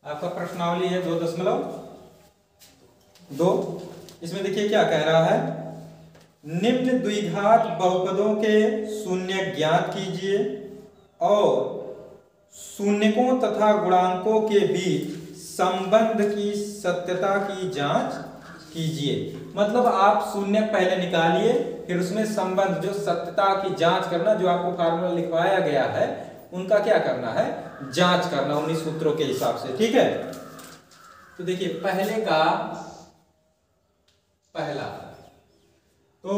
आपका प्रश्नावली है 2.2। इसमें देखिए क्या कह रहा है, निम्न द्विघात बहुपदों के शून्य ज्ञात कीजिए और शून्यकों तथा गुणांकों के बीच संबंध की सत्यता की जांच कीजिए। मतलब आप शून्य पहले निकालिए, फिर उसमें संबंध जो सत्यता की जांच करना, जो आपको फार्मूला लिखवाया गया है उनका क्या करना है, जांच करना 19 सूत्रों के हिसाब से। ठीक है, तो देखिए पहले का पहला तो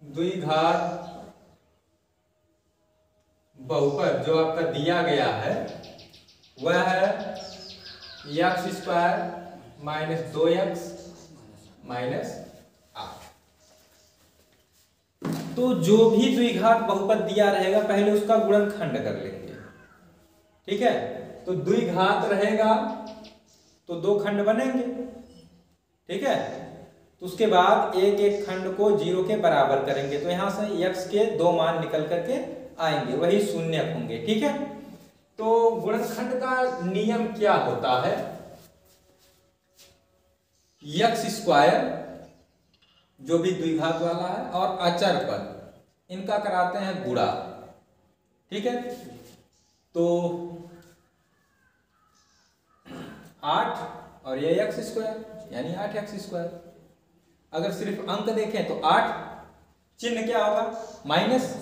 द्विघात बहुपद जो आपका दिया गया है वह है x² - 2x - 8। तो जो भी द्विघात बहुपद दिया रहेगा पहले उसका गुणनखंड कर लेंगे। ठीक है, तो द्विघात रहेगा तो 2 खंड बनेंगे। ठीक है, तो उसके बाद एक एक खंड को 0 के बराबर करेंगे, तो यहां से x के 2 मान निकल करके आएंगे, वही शून्य होंगे। ठीक है, तो गुणनखंड का नियम क्या होता है, x² जो भी द्विघात वाला है और अचर पद इनका कराते हैं गुणा। ठीक है, तो 8 और ये x² यानी 8x²। अगर सिर्फ अंक देखें तो 8, चिन्ह क्या होगा माइनस,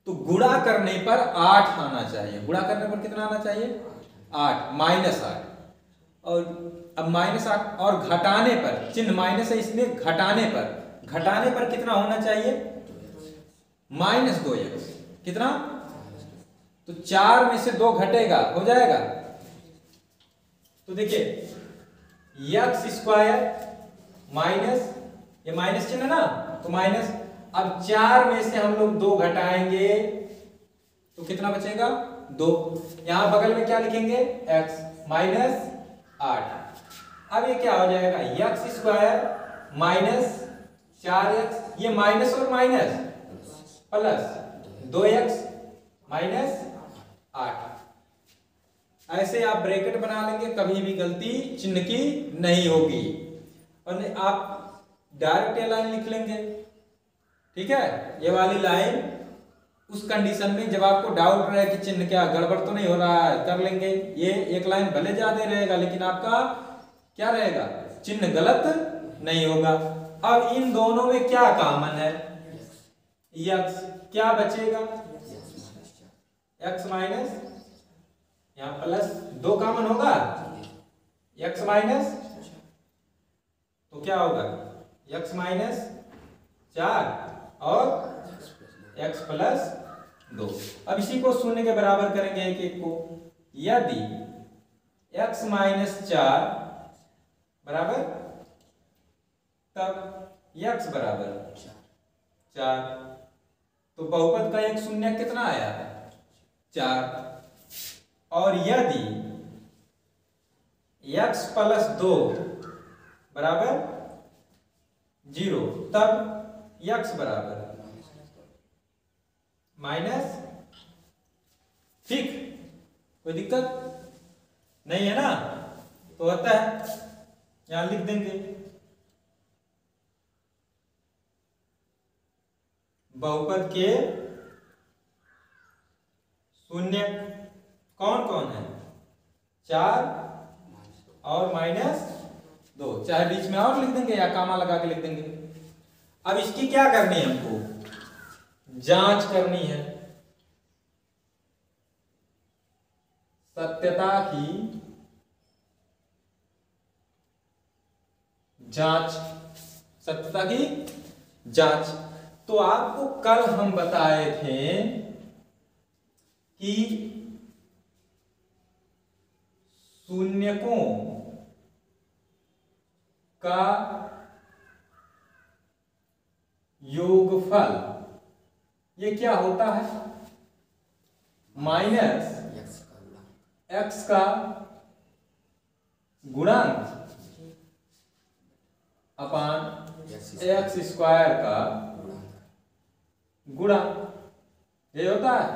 तो गुणा करने पर 8 आना चाहिए। गुणा करने पर कितना आना चाहिए, 8 -8। और अब -8 और घटाने पर, चिन्ह माइनस है इसलिए घटाने पर कितना होना चाहिए, -2x। कितना, तो 4 में से 2 घटेगा, हो जाएगा। तो देखिए x² माइनस, ये माइनस चिन्ह ना, तो माइनस। अब 4 में से हम लोग 2 घटाएंगे तो कितना बचेगा, 2। यहां बगल में क्या लिखेंगे, x -8। अब ये क्या हो जाएगा, x² माइनस 4x, ये माइनस और माइनस प्लस 2x माइनस 8। ऐसे आप ब्रैकेट बना लेंगे, कभी भी गलती चिन्ह की नहीं होगी। और आप डायरेक्ट ये लाइन लिख लेंगे। ठीक है, ये वाली लाइन उस कंडीशन में जब आपको डाउट रहे कि चिन्ह क्या गड़बड़ तो नहीं हो रहा है, कर लेंगे। ये एक लाइन भले ज्यादा रहेगा लेकिन आपका क्या रहेगा, चिन्ह गलत नहीं होगा। अब इन दोनों में क्या कॉमन है, x, क्या बचेगा, x माइनस, यहां प्लस 2 कॉमन होगा, x माइनस, तो क्या होगा, x -4 और x + 2। अब इसी को शून्य के बराबर करेंगे एक एक को। यदि x -4 बराबर, तब x बराबर 4, तो बहुपद का एक शून्य कितना आया, 4। और यदि x + 2 बराबर 0, तब x बराबर माइनस। ठीक, कोई दिक्कत नहीं है ना, तो होता है, यहां लिख देंगे बहुपद के शून्य कौन कौन है, 4 और -2, चाहे बीच में और लिख देंगे या कामा लगा के लिख देंगे। अब इसकी क्या करनी है, हमको जांच करनी है, सत्यता की जांच, सत्यता की जांच। तो आपको कल हम बताए थे कि शून्यकों का योगफल ये क्या होता है, -x का गुणांक अपान x² का गुणा, ये होता है।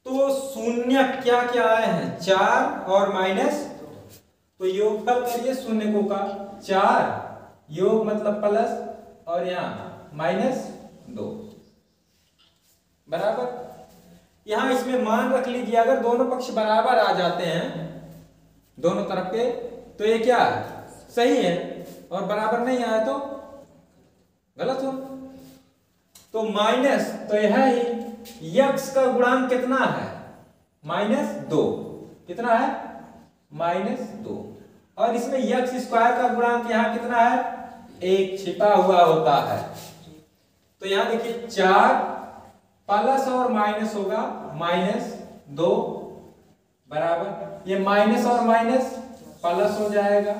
तो शून्य क्या क्या आए हैं, 4 और माइनस, तो योगफल करिए शून्य को का 4, योग मतलब प्लस, और यहाँ -2 बराबर। यहां इसमें मान रख लीजिए, अगर दोनों पक्ष बराबर आ जाते हैं दोनों तरफ के, तो ये क्या है, सही है, और बराबर नहीं आया तो गलत हो। तो माइनस, तो यह ही यक्स का गुणांक कितना है, -2, कितना है, -2, और इसमें यक्स स्क्वायर का गुणांक यहां कितना है, 1 छिपा हुआ होता है। तो यहां देखिए 4 प्लस और माइनस होगा -2 बराबर, ये माइनस और माइनस प्लस हो जाएगा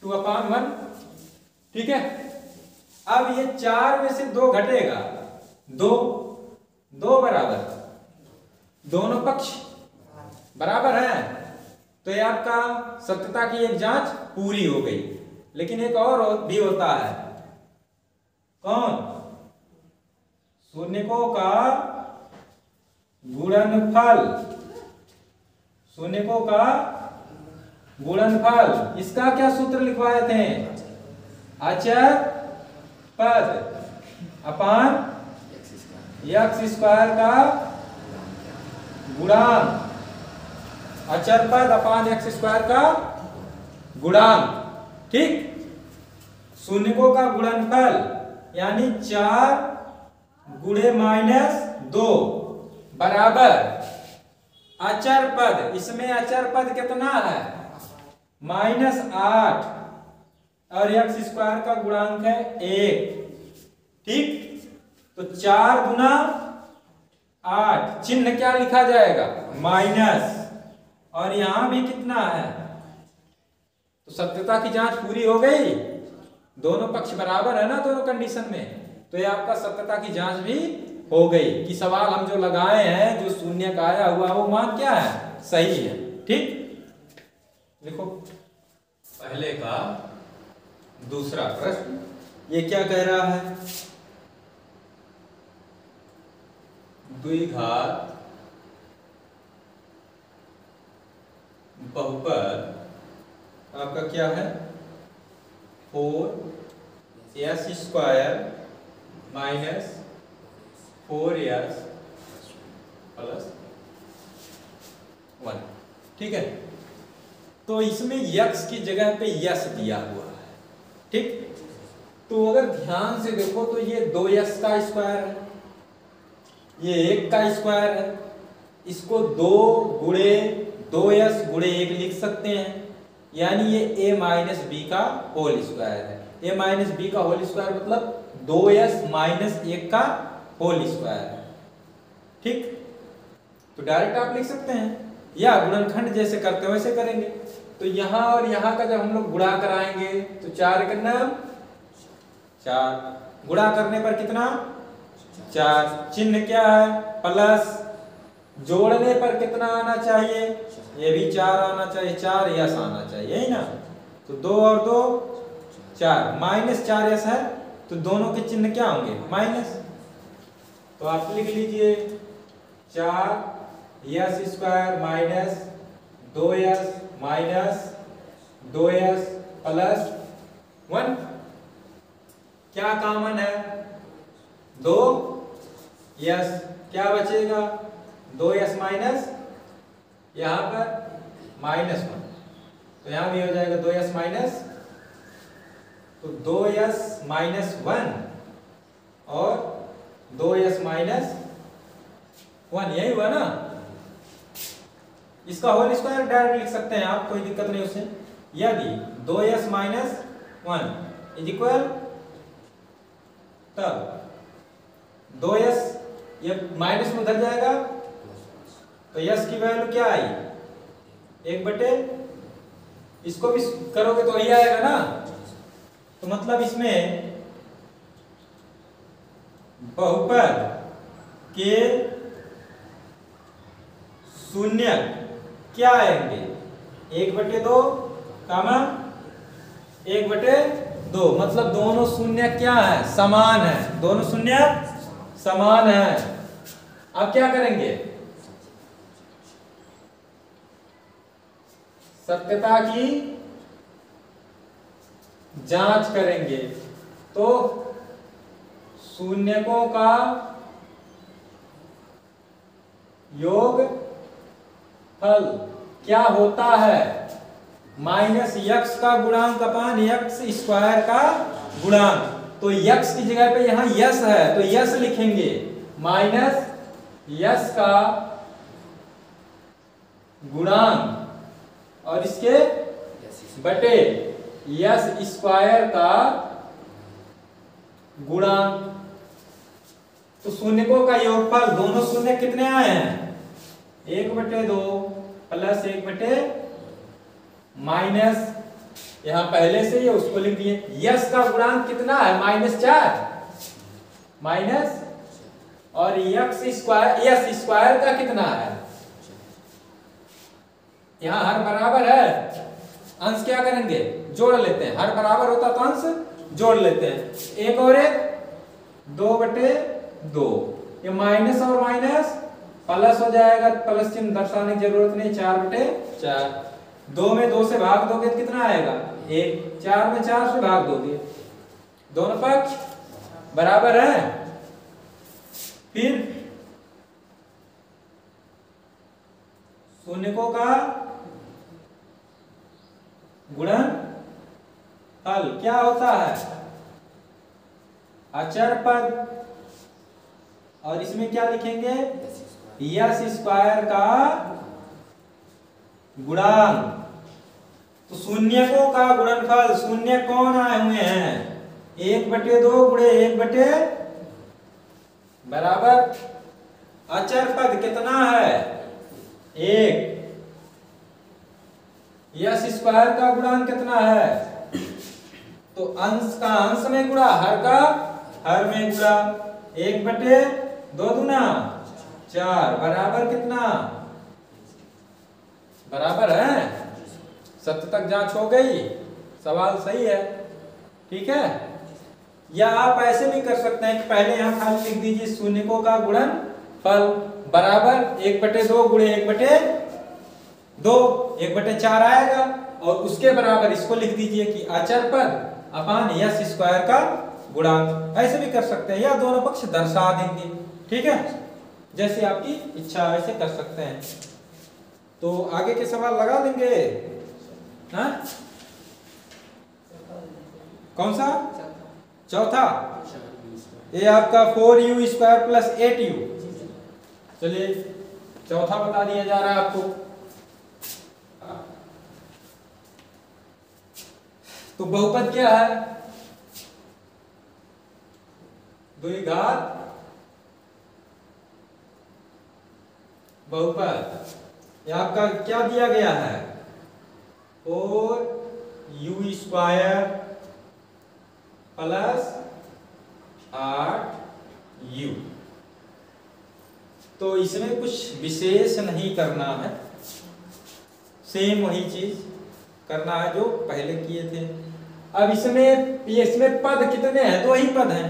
2/1, ठीक है। अब ये 4 में से 2 घटेगा, 2 बराबर, दोनों पक्ष बराबर हैं, तो ये आपका सत्यता की एक जांच पूरी हो गई। लेकिन एक और भी होता है, कौन, शून्यकों का गुणनफल, शून्यकों का गुणनफल, इसका क्या सूत्र लिखवाए थे, अचर पद अपान एक्स स्क्वायर का गुणांक, अचर पद अपान एक्स स्क्वायर का गुणांक, ठीक। शून्यकों का गुणनफल यानी 4 गुणे -2 बराबर अचर पद, इसमें अचर पद कितना है, -8, और एक्स स्क्वायर का गुणांक है 1, ठीक। तो 4 गुना 8, चिन्ह क्या लिखा जाएगा, माइनस, और यहां भी कितना है, तो सत्यता की जांच पूरी हो गई, दोनों पक्ष बराबर है ना दोनों कंडीशन में, तो ये आपका सत्यता की जांच भी हो गई कि सवाल हम जो लगाए हैं, जो शून्य का आया हुआ वो मान क्या है, सही है, ठीक। देखो पहले का दूसरा प्रश्न, ये क्या कह रहा है, द्विघात बहुपद आपका क्या है, 4s² माइनस 4s प्लस 1, ठीक है। तो इसमें यक्स की जगह पे यस दिया हुआ है, ठीक। तो अगर ध्यान से देखो तो ये 2s का स्क्वायर है, ये 1 का स्क्वायर है, इसको 2 गुणे 2s गुणे 1 लिख सकते हैं, यानी ये a माइनस बी का होल स्क्वायर है। a माइनस बी का होल स्क्वायर मतलब 2s माइनस 1 का होल स्क्वायर है, ठीक। तो डायरेक्ट आप लिख सकते हैं, या गुणनखंड जैसे करते हैं वैसे करेंगे। तो यहां और यहां का जब हम लोग गुणा कराएंगे तो 4 करना 4, गुणा करने पर कितना 4, चिन्ह क्या है प्लस, जोड़ने पर कितना आना चाहिए, ये भी 4 आना चाहिए, 4 यस आना चाहिए, यही ना। तो 2 और 2 4, -4s है, तो दोनों के चिन्ह क्या होंगे, माइनस। तो आप लिख लीजिए 4s² minus 2s minus 2s plus 1, क्या कॉमन है, 2s, क्या बचेगा 2s माइनस, यहां पर -1, तो यहां भी हो जाएगा 2s माइनस, तो 2s माइनस 1 और 2s माइनस 1, यही हुआ ना। इसका होल स्क्वायर डायरेक्ट लिख सकते हैं आप, कोई दिक्कत नहीं उससे। यदि 2s माइनस 1 इज इक्वल, तब 2s ये माइनस में उधर जाएगा, तो यस की वैल्यू क्या आई, 1/, इसको भी करोगे तो वही आएगा ना। तो मतलब इसमें बहुपद के शून्य क्या आएंगे, 1/2 कामा 1/2, मतलब दोनों शून्य क्या है, समान है, दोनों शून्य समान है। अब क्या करेंगे, सत्यता की जांच करेंगे। तो शून्यकों का योगफल क्या होता है? माइनस यक्स का गुणांक अपान यक्स स्क्वायर का गुणांक। तो यक्स की जगह पे यहां यस है तो यस लिखेंगे, माइनस यस का गुणांक और इसके बटे यस स्क्वायर का गुणांक। तो शून्यकों का योगफल, दोनों शून्य कितने आए हैं? 1/2 प्लस 1/, माइनस यहां पहले से ही उसको लिख दिए। यस का गुणांक कितना है? -4 माइनस और यक्स स्क्वायर, यस स्क्वायर का कितना है? यहां हर बराबर है, अंश क्या करेंगे? जोड़ लेते हैं। हर बराबर होता तो अंश जोड़ लेते हैं। 1 और 1 2/2। ये माइनस और माइनस प्लस हो जाएगा, प्लस चिन्ह दर्शाने की जरूरत नहीं, 4/4। 2 में 2 से भाग दोगे तो कितना आएगा? 1। 4 में 4 से भाग दोगे, दोनों पक्ष बराबर है। फिर शून्यकों का गुणनफल क्या होता है? अचर पद, और इसमें क्या लिखेंगे? यस स्क्वायर का गुणांक। तो शून्यकों का गुणनफल, शून्य कौन आए हुए हैं? 1/2 गुणे 1 बराबर अचर पद कितना है? 1। यस स्क्वायर का गुणांक कितना है? तो अंश का अंश में गुणा, हर का हर में गुणा। 1/2 दूना 4 बराबर कितना? बराबर है। सत्य तक जांच हो गई, सवाल सही है, ठीक है। या आप ऐसे भी कर सकते हैं कि पहले यहां खाली लिख दीजिए शून्यकों का गुणनफल बराबर 1/2 गुणे 1/2, 1/4 आएगा, और उसके बराबर इसको लिख दीजिए कि अचर पद अपान यस स्क्वायर का गुणांक। ऐसे भी कर सकते हैं, या दोनों पक्ष दर्शा देंगे, ठीक है, जैसे आपकी इच्छा वैसे कर सकते हैं। तो आगे के सवाल लगा देंगे। हाँ, कौन सा? चौथा। ये आपका 4u² + 8u। चलिए चौथा बता दिया जा रहा है आपको। तो बहुपद क्या है? द्विघात बहुपद। ये आपका क्या दिया गया है? 4u² + 8u। तो इसमें कुछ विशेष नहीं करना है, सेम वही चीज करना है जो पहले किए थे। अब इसमें पद कितने हैं? 2 ही पद हैं।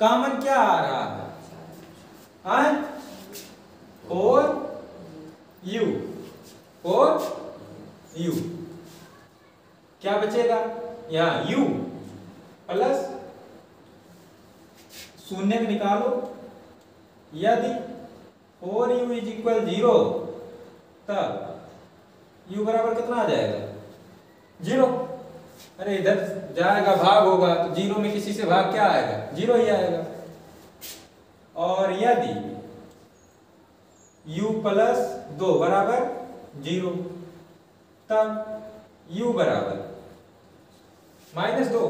कॉमन क्या आ रहा है? 4u। क्या बचेगा? यहाँ u प्लस शून्य में निकालो। यदि 4u = 0 तब u बराबर कितना आ जाएगा? 0। अरे इधर जाएगा भाग होगा तो 0 में किसी से भाग क्या आएगा? 0 ही आएगा। और यदि u + 2 बराबर 0 तब u बराबर -2।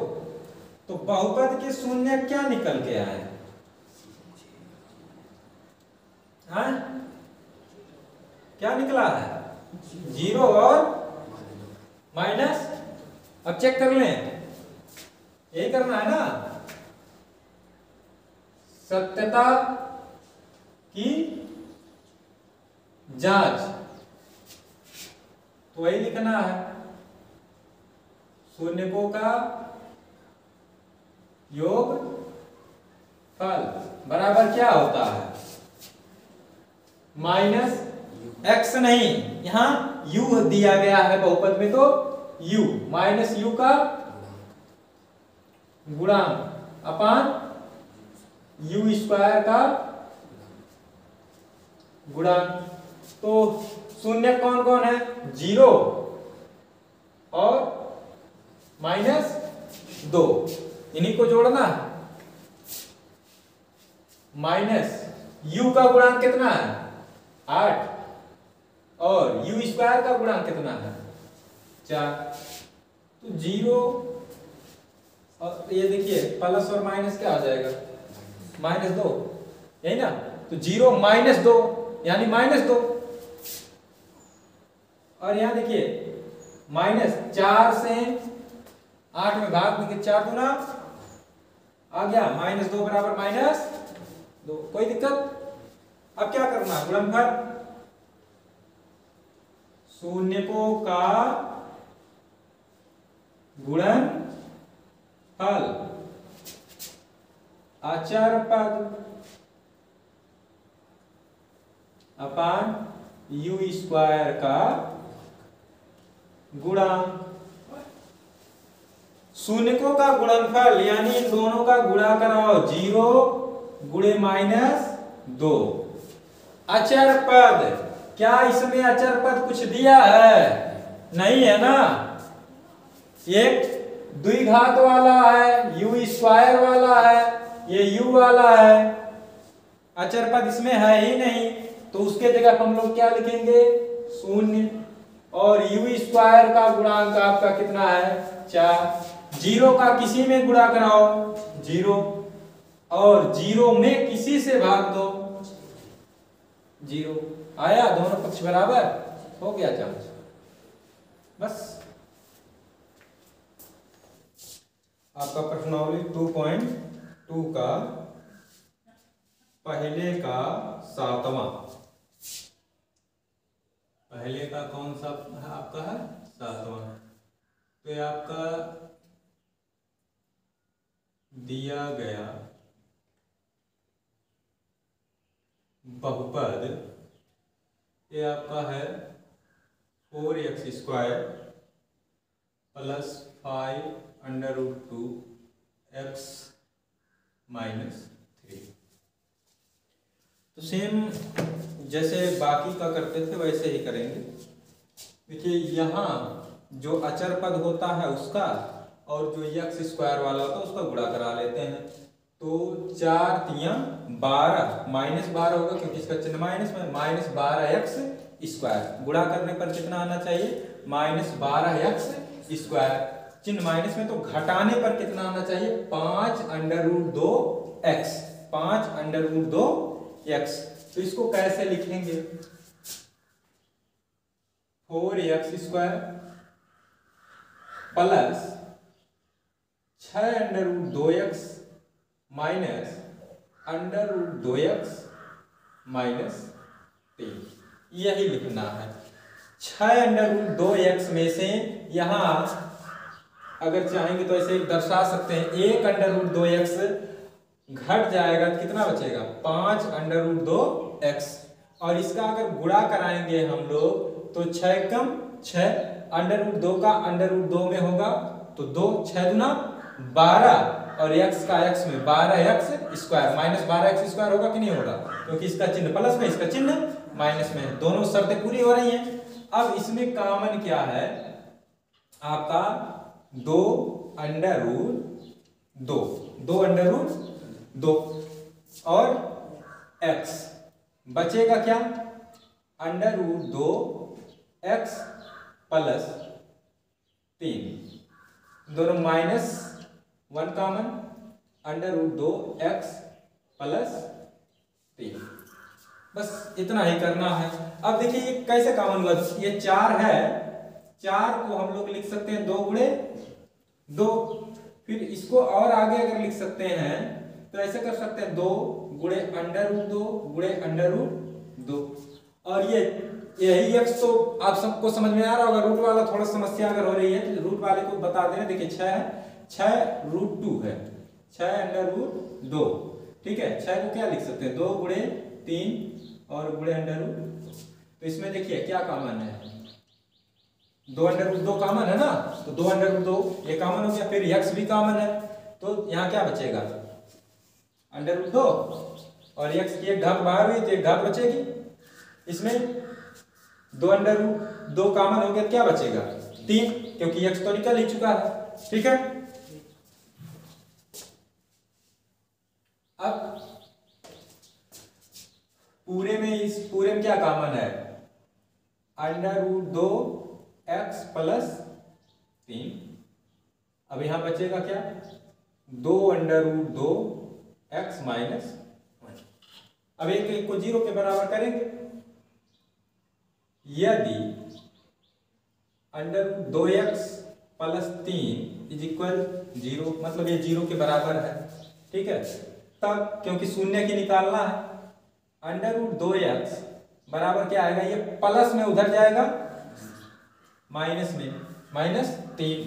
तो बहुपद के शून्य क्या निकल के आए? हाँ, क्या निकला है? 0 और माइनस। अब चेक कर लें, यही करना है ना, सत्यता की जांच। तो वही लिखना है, शून्यकों का योगफल बराबर क्या होता है? -x नहीं, यहां u दिया गया है बहुपद में, तो u माइनस u का गुणांक अपान u स्क्वायर का गुणांक। तो शून्य कौन कौन है? 0 और -2, इन्हीं को जोड़ना है। माइनस u का गुणांक कितना है? 8 और u स्क्वायर का गुणांक कितना है? 4। तो 0 और ये देखिए प्लस और माइनस क्या आ जाएगा? -2, यही ना। तो 0 -2 यानी -2, और यहां देखिए -4 से 8 में भाग देंगे, 4 दूना आ गया, -2 बराबर -2। कोई दिक्कत? अब क्या करना? गुणनफल शून्यकों का गुणनफल अचर पद अपान u स्क्वायर का गुणांक। शून्यकों का गुणनफल यानी इन दोनों का गुणा कराओ, 0 गुणे -2। अचर पद, क्या इसमें अचर पद कुछ दिया है? नहीं है ना। एक द्विघात वाला है, u स्क्वायर वाला है, ये u वाला है, अचर पद इसमें है ही नहीं। तो उसके जगह हम लोग क्या लिखेंगे? 0, और u स्क्वायर का गुणांक आपका कितना है? 4। 0 का किसी में गुणा कराओ, 0, और 0 में किसी से भाग दो, 0 आया, दोनों पक्ष बराबर हो गया चांस। बस आपका प्रश्नावली 2.2 का पहले का 7वां, पहले का कौन सा है आपका? है 7वां। तो ये आपका दिया गया बहुपद, ये आपका है 4x स्क्वायर प्लस 5√2 x -3। तो सेम जैसे बाकी का करते थे वैसे ही करेंगे। देखिए यहाँ जो अचर पद होता है उसका और जो x स्क्वायर वाला होता है उसका गुणा करा लेते हैं। तो 4 तिया 12, -12 होगा क्योंकि इसका चिन्ह माइनस में, -12x स्क्वायर। गुणा करने पर कितना आना चाहिए? -12x square. चिन्ह माइनस में, तो घटाने पर कितना आना चाहिए? 5√2x, 5√2x। तो इसको कैसे लिखेंगे? 4x square plus 6√2x minus √2x -3, यही लिखना है। 6√2x में से यहां अगर चाहेंगे तो ऐसे दर्शा सकते हैं, 1√2x घट जाएगा तो कितना बचेगा? 5√2x। और इसका अगर गुणा कराएंगे हम लोग तो 6 कम 6, √2 का √2 में होगा तो 2, 6 दूना 12, और x का x में 12x स्क्वायर, -12x स्क्वायर होगा कि नहीं होगा? क्योंकि इसका चिन्ह प्लस में, इसका चिन्ह माइनस में, दोनों शर्तें पूरी हो रही हैं। अब इसमें कॉमन क्या है आपका? 2√2 और x बचेगा क्या? √2x प्लस 3, दोनों -1 कॉमन, √2x प्लस 3। बस इतना ही करना है। अब देखिए ये कैसे कॉमन हुआ? ये 4 है, 4 को हम लोग लिख सकते हैं 2 गुणे 2। फिर इसको और आगे अगर लिख सकते हैं तो ऐसे कर सकते हैं 2 गुणे √2 गुणे √2। और ये यही x तो आप सबको समझ में आ रहा होगा। रूट वाला थोड़ा समस्या अगर हो रही है तो रूट वाले को बता देना। देखिए 6√2 है, 6√2, ठीक है। 6 को क्या लिख सकते हैं? 2 गुणे 3 और गुणे √2। तो इसमें देखिए क्या कॉमन है? दो अंडर रूट 2 कॉमन है ना, तो 2 अंडर रूट 2 ये कॉमन हो गया, फिर x भी कॉमन है, तो यहाँ क्या बचेगा अंडर रूट 2 और x की एक घात बाहर हुई तो एक घात बचेगी, इसमें 2 अंडर रूट 2 कॉमन हो गया, क्या बचेगा 3, क्योंकि x तो निकल ही चुका है। ठीक है, अब इस पूरे में क्या कॉमन है, अंडर रूट 2 x प्लस 3। अब यहां बचेगा क्या 2 अंडर रूट 2 x माइनस 1। अब एक को 0 के बराबर करेंगे, यदि under root 2x plus 3 is equal 0, मतलब ये 0 के बराबर है। ठीक है, तब क्योंकि शून्य की निकालना है, अंडर रूट 2x बराबर क्या आएगा, ये प्लस में उधर जाएगा माइनस में, माइनस 3,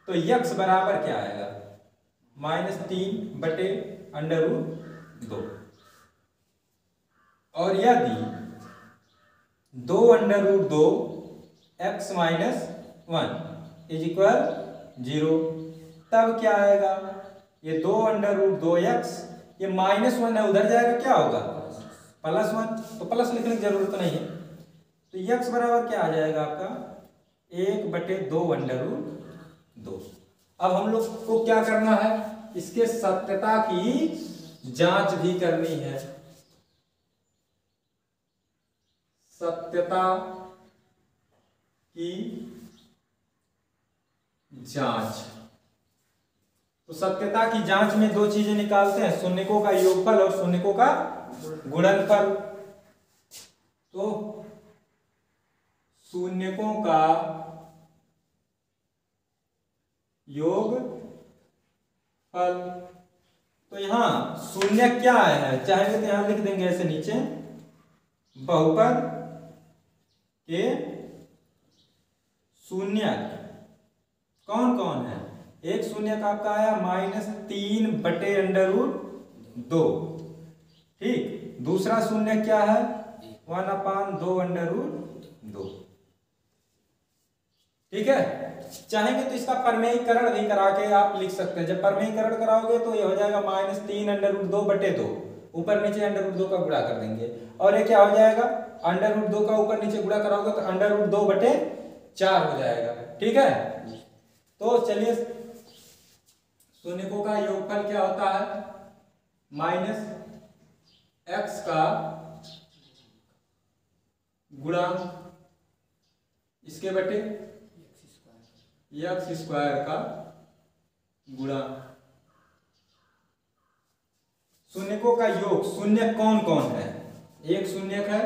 तो x बराबर क्या आएगा -3 बटे अंडर रूट 2। और यदि 2 under root 2 x minus 1 is equal 0, तब क्या आएगा, ये 2 अंडर रूट 2x, ये -1 है उधर जाएगा, क्या होगा +1, तो प्लस लिखने की जरूरत नहीं है, तो x बराबर क्या आ जाएगा आपका 1 बटे 2 अंडर रूट 2। अब हम लोग को क्या करना है, इसके सत्यता की जांच भी करनी है, सत्यता की जांच। तो सत्यता की जांच में दो चीजें निकालते हैं, शून्यकों का योगफल और शून्यकों का गुणनफल। तो शून्यकों का योगफल, तो यहां शून्य क्या है, चाहेंगे तो यहां लिख देंगे ऐसे नीचे, बहुपद के शून्य कौन कौन है, एक शून्य का आपका आया -3 बटे अंडर रूट 2। ठीक, दूसरा शून्य क्या है 1/2 अंडर रूट 2। ठीक है, चाहेंगे तो इसका परमेयीकरण भी करा के आप लिख सकते हैं, जब परमेयीकरण कराओगे तो ये हो जाएगा -3 अंडर रूट 2 बटे 2, ऊपर नीचे अंडर रूट 2 का गुणा कर देंगे, और ये क्या हो जाएगा अंडर रूट 2 का ऊपर नीचे गुणा कराओगे तो अंडर रूट 2 बटे 4 हो जाएगा। ठीक है, तो चलिए शून्यकों का योगफल क्या होता है, -x का गुणांक इसके बटे x स्क्वायर का गुणांक। शून्यकों का योग, शून्य कौन कौन है, एक शून्यक है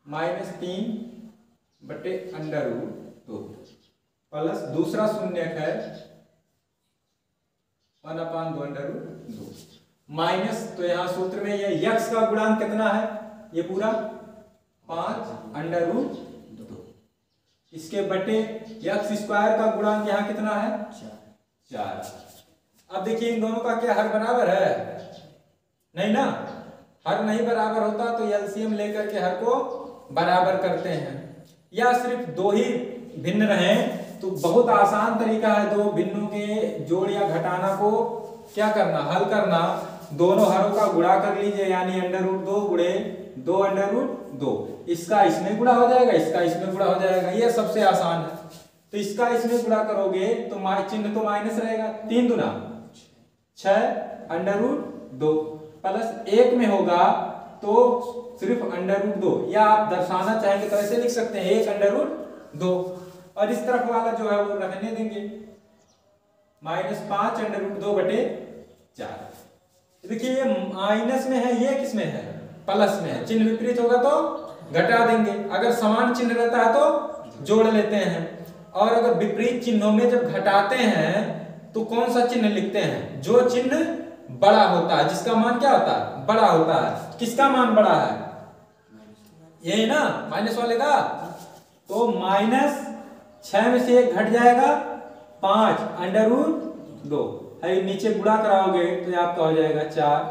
-3 बटे अंडर रूट 2 प्लस दूसरा शून्यक है 1/2 अंडर रूट 2 माइनस, तो यहां सूत्र में ये x का गुणांक कितना है, ये पूरा 5 अंडर रूट 2, इसके बटे x स्क्वायर का गुणांक यहां कितना है 4। अब देखिए इन दोनों का क्या हर बराबर है, नहीं ना, हर नहीं बराबर होता तो एलसीएम लेकर के हर को बराबर करते हैं, या सिर्फ दो ही भिन्न रहे तो बहुत आसान तरीका है, दो भिन्नों के जोड़ या घटाना को क्या करना, हल करना, दोनों हरों का गुणा कर लीजिए, यानी अंडर रूट 2 गुणे 2 अंडर रूट 2, इसका इसमें गुणा हो जाएगा, इसका इसमें गुणा हो जाएगा, ये सबसे आसान है। तो इसका इसमें गुणा करोगे तो चिन्ह तो माइनस रहेगा, 3 दूना 6 अंडर रूट 2 प्लस 1 में होगा तो सिर्फ अंडर रूट 2, या आप दर्शाना चाहेंगे तो ऐसे लिख सकते हैं 1 अंडर रूट 2, और इस तरफ वाला जो है वो रखने देंगे -5 अंडर रूट 2 बटे 4। देखिए ये माइनस में है, ये किस में है प्लस में है, चिन्ह विपरीत होगा तो घटा देंगे, अगर समान चिन्ह रहता है तो जोड़ लेते हैं, और अगर विपरीत चिन्हों में जब घटाते हैं तो कौन सा चिन्ह लिखते हैं, जो चिन्ह बड़ा होता है, जिसका मान क्या होता है बड़ा होता है। किसका मान बड़ा है, यही ना माइनस वाले का, तो -6 में से 1 घट जाएगा 5 अंडर रूट 2, है नीचे गुणा कराओगे तो ये आपका हो जाएगा 4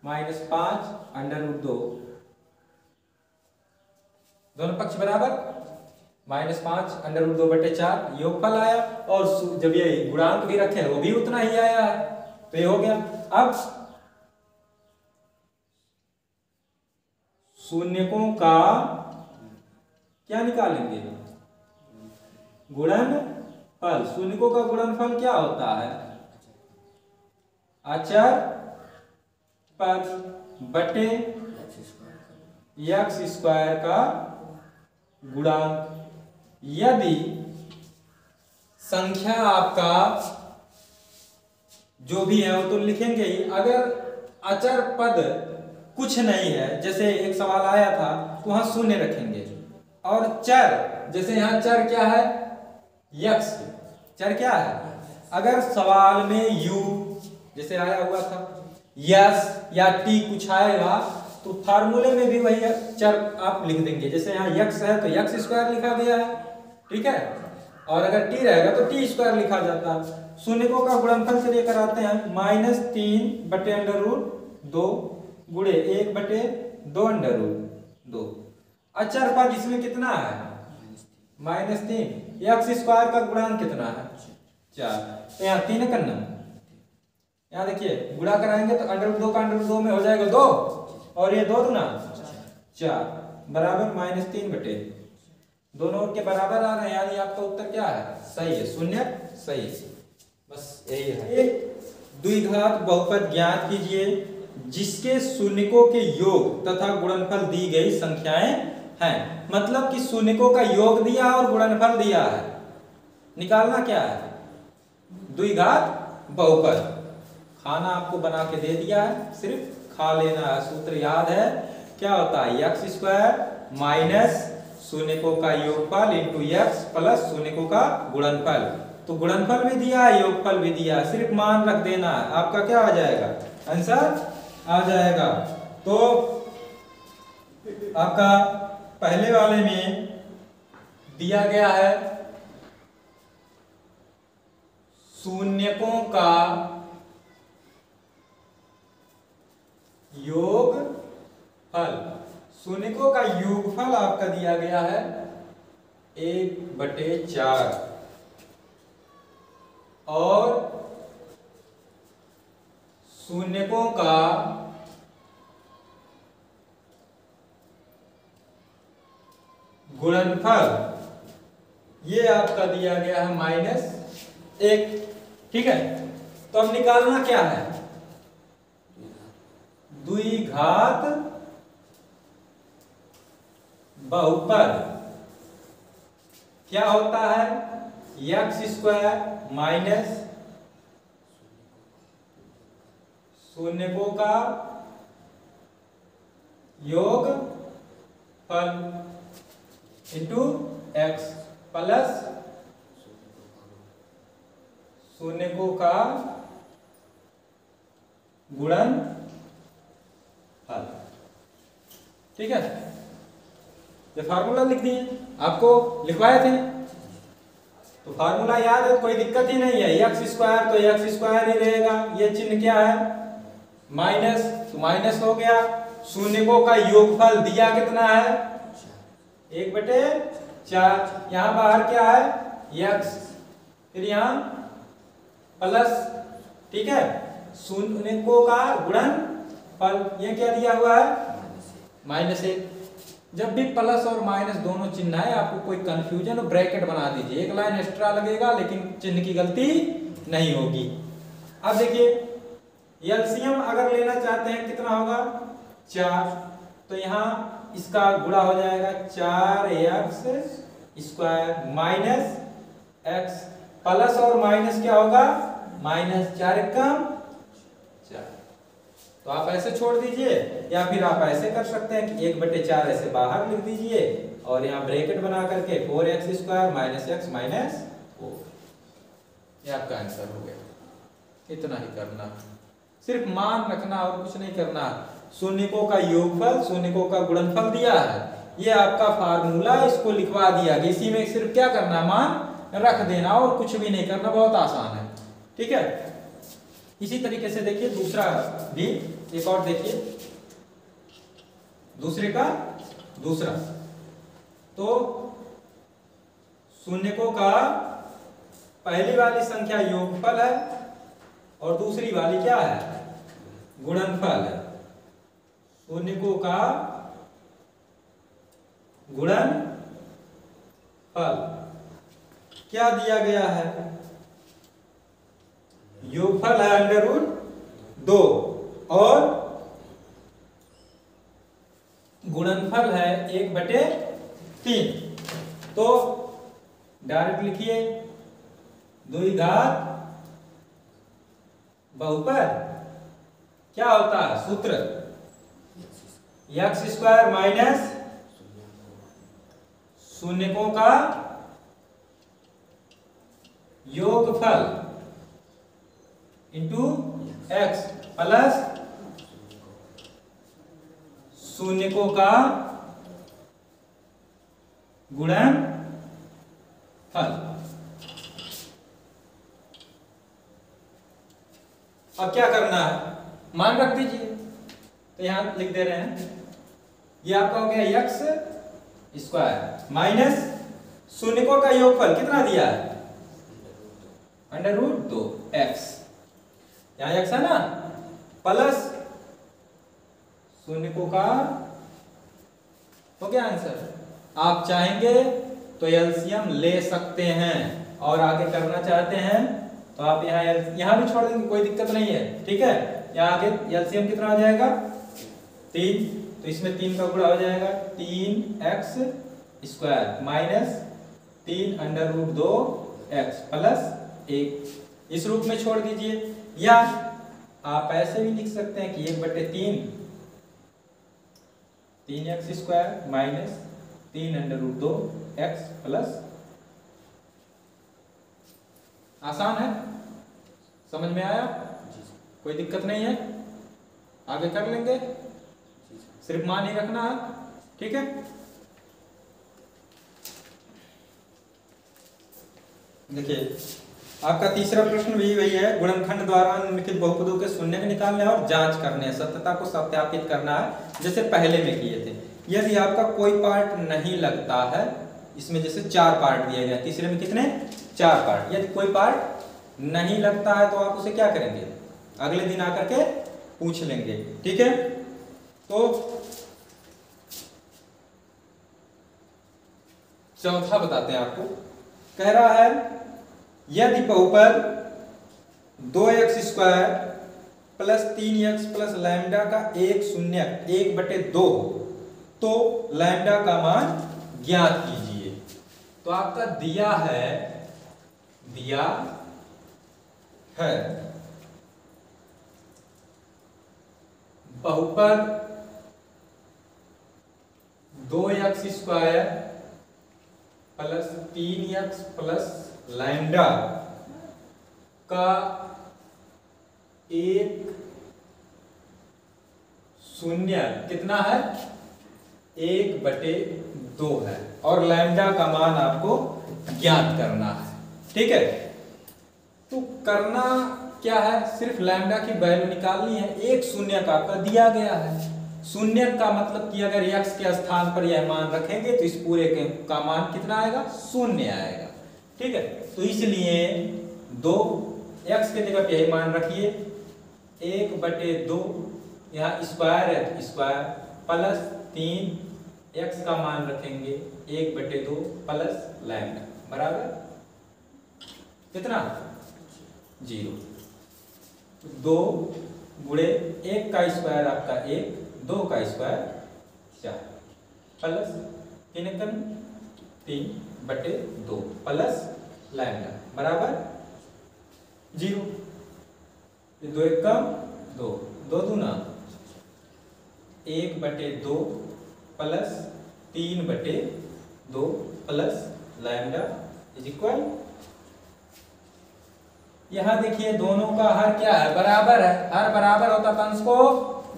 -5 अंडर रूट 2, दोनों पक्ष बराबर -5 √2/4 योगफल आया, और जब ये गुणांक भी रखे वो भी उतना ही आया है, तो ये हो गया। अब शून्यकों का क्या निकालेंगे, गुणनफल। शून्यकों का गुणनफल क्या होता है, अचर पद बटे x² का गुणांक। यदि संख्या आपका जो भी है वो तो लिखेंगे ही, अगर अचर पद कुछ नहीं है, जैसे एक सवाल आया था तो वहां शून्य रखेंगे, और चर, जैसे यहां चर क्या है, यक्स, चर क्या है, अगर सवाल में यू जैसे आया हुआ था, यस या टी कुछ आएगा तो फार्मूले में भी वही चर आप लिख देंगे। जैसे यहाँ यक्स है तो x² लिखा गया है, ठीक है, और अगर टी रहेगा तो t² लिखा जाता है। शून्यकों का गुणनफल से लेकर आते हैं, -3/√2 गुणे 1/2 अचर पद इसमें कितना है, -3, x² का गुणांक कितना है, 4, तो यहाँ 3 करना, यहाँ देखिए गुणा कराएंगे तो √2 का √2 में हो जाएगा 2, और ये 2 दूना 4 बराबर -3/, दोनों के बराबर आ रहे हैं, यानी आपका उत्तर क्या है, सही है, शून्य सही है। बस यही है। एक द्विघात बहुपद ज्ञात कीजिए जिसके शून्यकों के योग तथा गुणनफल दी गई संख्याएं हैं। मतलब कि शून्यकों का योग दिया और गुणनफल दिया है, निकालना क्या है, द्विघात बहुपद। खाना आपको बना के दे दिया है, सिर्फ खा लेना है। सूत्र याद है, क्या होता है, x² माइनस शून्यकों का योगफल इंटू x प्लस शून्यकों का गुणनफल। तो गुणनफल भी दिया है, योगफल भी दिया है, सिर्फ मान रख देना है, आपका क्या आ जाएगा, आंसर आ जाएगा। तो आपका पहले वाले में दिया गया है शून्यकों का योगफल, शून्यकों का योगफल आपका दिया गया है 1/4, और शून्यकों का गुणनफल ये आपका दिया गया है -1, ठीक है। तो अब निकालना क्या है, द्विघात बहुपद क्या होता है, x² माइनस शून्यकों का योगफल इंटू x प्लस शून्यकों का गुणनफल, ठीक है। ये फार्मूला लिख दिए, आपको लिखवाए थे तो फार्मूला याद है, कोई दिक्कत ही नहीं है। x² तो x² ही रहेगा, ये चिन्ह क्या है, माइनस, तो माइनस हो गया। शून्यकों का योगफल दिया कितना है, 1/4, यहां बाहर क्या है, x, फिर यहां प्लस, ठीक है, शून्यकों का गुणनफल, ये क्या दिया हुआ है, -1। जब भी प्लस और माइनस दोनों चिन्ह है, आपको कोई कंफ्यूजन हो ब्रैकेट बना दीजिए, एक लाइन एक्स्ट्रा लगेगा लेकिन चिन्ह की गलती नहीं होगी। अब देखिए एलसीएम अगर लेना चाहते हैं कितना होगा, 4, तो यहाँ इसका गुणा हो जाएगा 4x² माइनस x, प्लस और माइनस क्या होगा, -4 कम 4। तो आप ऐसे छोड़ दीजिए, या फिर आप ऐसे कर सकते हैं कि 1/4 ऐसे बाहर लिख दीजिए और यहाँ ब्रैकेट बना करके 4x² माइनस x माइनस 4, ये आपका आंसर हो गया। इतना ही करना, सिर्फ मान रखना और कुछ नहीं करना। शून्यकों का योगफल, शून्यकों का गुणनफल दिया है, ये आपका फार्मूला, इसको लिखवा दिया गया, इसी में सिर्फ क्या करना, मान रख देना और कुछ भी नहीं करना, बहुत आसान है, ठीक है। इसी तरीके से देखिए दूसरा भी, एक और देखिए दूसरे का दूसरा। तो शून्यकों का पहली वाली संख्या योगफल है और दूसरी वाली क्या है, गुणनफल है। शून्यकों का गुणनफल क्या दिया गया है, योगफल है √2 और गुणनफल है 1/3। तो डायरेक्ट लिखिए, 2 घात बहुपद क्या होता है, सूत्र x² माइनस शून्यकों का योगफल इंटू x प्लस शून्यकों का गुणनफल। अब क्या करना है, मान रख दीजिए। तो यहां लिख दे रहे हैं, ये आपका हो गया x² माइनस शून्यकों का योगफल कितना दिया है, √2x, यहां x है ना, प्लस शून्यकों का, हो गया आंसर। आप चाहेंगे तो एलसीएम ले सकते हैं और आगे करना चाहते हैं तो आप यहां भी छोड़ देंगे, कोई दिक्कत नहीं है, ठीक है। यहाँ आगे एलसीएम कितना आ जाएगा, 3, तो इसमें 3 का गुणा हो जाएगा, 3x² माइनस 3 √2x प्लस 1, इस रूप में छोड़ दीजिए। या आप ऐसे भी लिख सकते हैं कि 1/3 3x² माइनस 3 √2x प्लस, आसान है, समझ में आया, कोई दिक्कत नहीं है, आगे कर लेंगे, सिर्फ मान ही रखना है, ठीक है। देखिए आपका तीसरा प्रश्न भी वही है, गुणनखंड द्वारा निम्नलिखित बहुपदों के शून्य निकालने और जांच करने, सत्यता को सत्यापित करना है जैसे पहले में किए थे। यदि आपका कोई पार्ट नहीं लगता है, इसमें जैसे 4 पार्ट दिए गए, तीसरे में कितने, 4 पार्ट, यदि कोई पार्ट नहीं लगता है तो आप उसे क्या करेंगे, अगले दिन आकर के पूछ लेंगे, ठीक है। तो चौथा बताते हैं आपको, कह रहा है यदि बहुपद 2x² plus 3x plus lambda का एक शून्यक 1/2 तो लैम्डा का मान ज्ञात कीजिए। तो आपका दिया है बहुपद 2x² plus 3x plus lambda का एक शून्य कितना है, 1/2 है और लैम्डा का मान आपको ज्ञात करना है, ठीक है। तो करना क्या है, सिर्फ लैम्डा की वैल्यू निकालनी है। एक शून्य का आपका दिया गया है, शून्य का मतलब कि अगर x के स्थान पर यह मान रखेंगे तो इस पूरे का मान कितना आएगा, 0 आएगा, ठीक है। तो इसलिए 2 x के जगह पे यही मान रखिए, 1/2, यहाँ स्क्वायर है तो स्क्वायर प्लस 3 x का मान रखेंगे 1/2 प्लस लैम्डा बराबर कितना, 0। 2 गुणे 1 का स्क्वायर आपका 1, 2 का स्क्वायर 4 प्लस 3/2 प्लस लैम्डा बराबर 0। 2 1 का 2, 2 दूना 1/2 plus 3/2 plus lambda is equal, यहां देखिए दोनों का हर क्या है, बराबर है, हर बराबर होता तो अंश को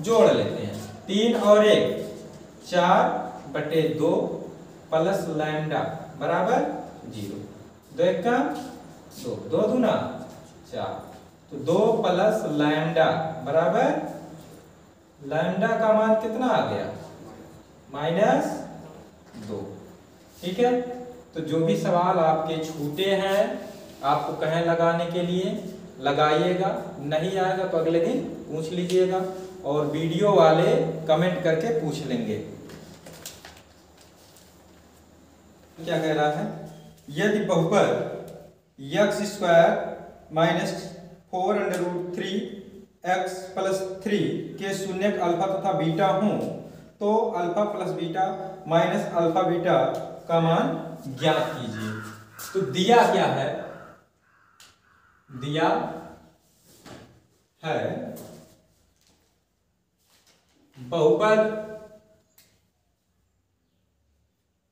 जोड़ लेते हैं, 3 और 1 4/2 प्लस लैम्डा बराबर 0। 2 1 का 2, 2 दूना 4, तो 2 प्लस लैम्डा बराबर, लैम्डा का मान कितना आ गया, -2, ठीक है। तो जो भी सवाल आपके छूटे हैं आपको कहें लगाने के लिए लगाइएगा, नहीं आएगा तो अगले दिन पूछ लीजिएगा और वीडियो वाले कमेंट करके पूछ लेंगे। क्या कह रहा है, यदि बहुपद x square minus 4√3 x plus 3 के शून्यक अल्फा तथा बीटा हों तो alpha plus beta minus alpha beta का मान ज्ञात कीजिए। तो दिया क्या है, दिया है बहुपद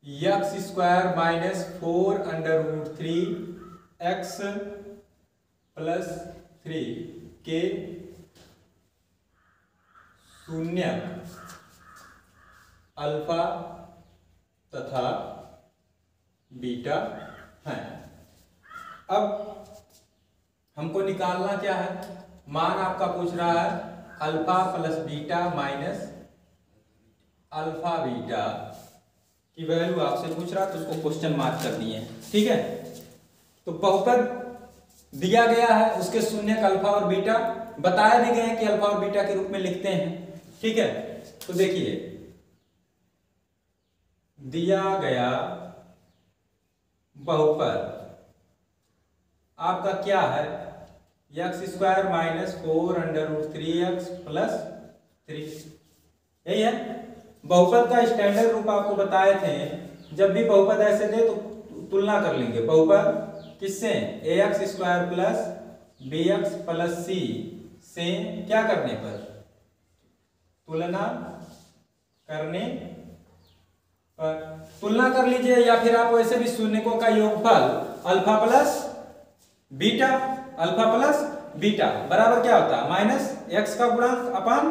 x square minus 4√3 x plus 3 के शून्यक अल्फा तथा बीटा है। अब हमको निकालना क्या है, मान आपका पूछ रहा है alpha plus beta minus alpha beta की वैल्यू आपसे पूछ रहा है, तो उसको क्वेश्चन मार्क कर दिए। ठीक है, तो बहुपद दिया गया है, उसके शून्यक अल्फा और बीटा बताया भी गए हैं कि अल्फा और बीटा के रूप में लिखते हैं। ठीक है, तो देखिए दिया गया बहुपद आपका क्या है, x square minus 4√3 x plus 3, यही है। बहुपद का स्टैंडर्ड रूप आपको बताए थे, जब भी बहुपद ऐसे दे तो तुलना कर लेंगे। बहुपद किससे, ax square plus bx plus c से क्या करने पर, तुलना करने पर तुलना कर लीजिए, या फिर आप वैसे भी शून्यकों का योगफल alpha plus beta, alpha plus beta बराबर क्या होता है, माइनस x का गुणांक अपन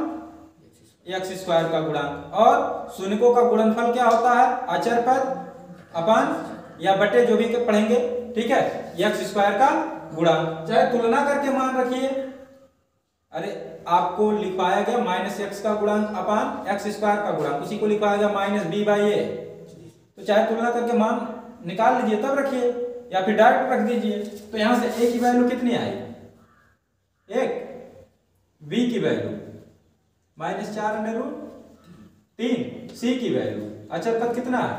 x स्क्वायर का गुणांक, और शून्यकों का गुणनफल क्या होता है, अचर पद अपन या बटे जो भी पढ़ेंगे। ठीक है, x स्क्वायर का गुणांक, चाहे तुलना करके मान रखिए। अरे आपको लिखवाया गया माइनस x का गुणांक अपान x स्क्वायर का गुणांक, उसी को लिखवाया गया माइनस b/a, तो चाहे तुलना करके मान निकाल लीजिए तब रखिए, या फिर डायरेक्ट रख दीजिए। तो यहां से a की वैल्यू कितनी आई, 1, b की वैल्यू माइनस 4√3, c की वैल्यू अचर पद कितना है,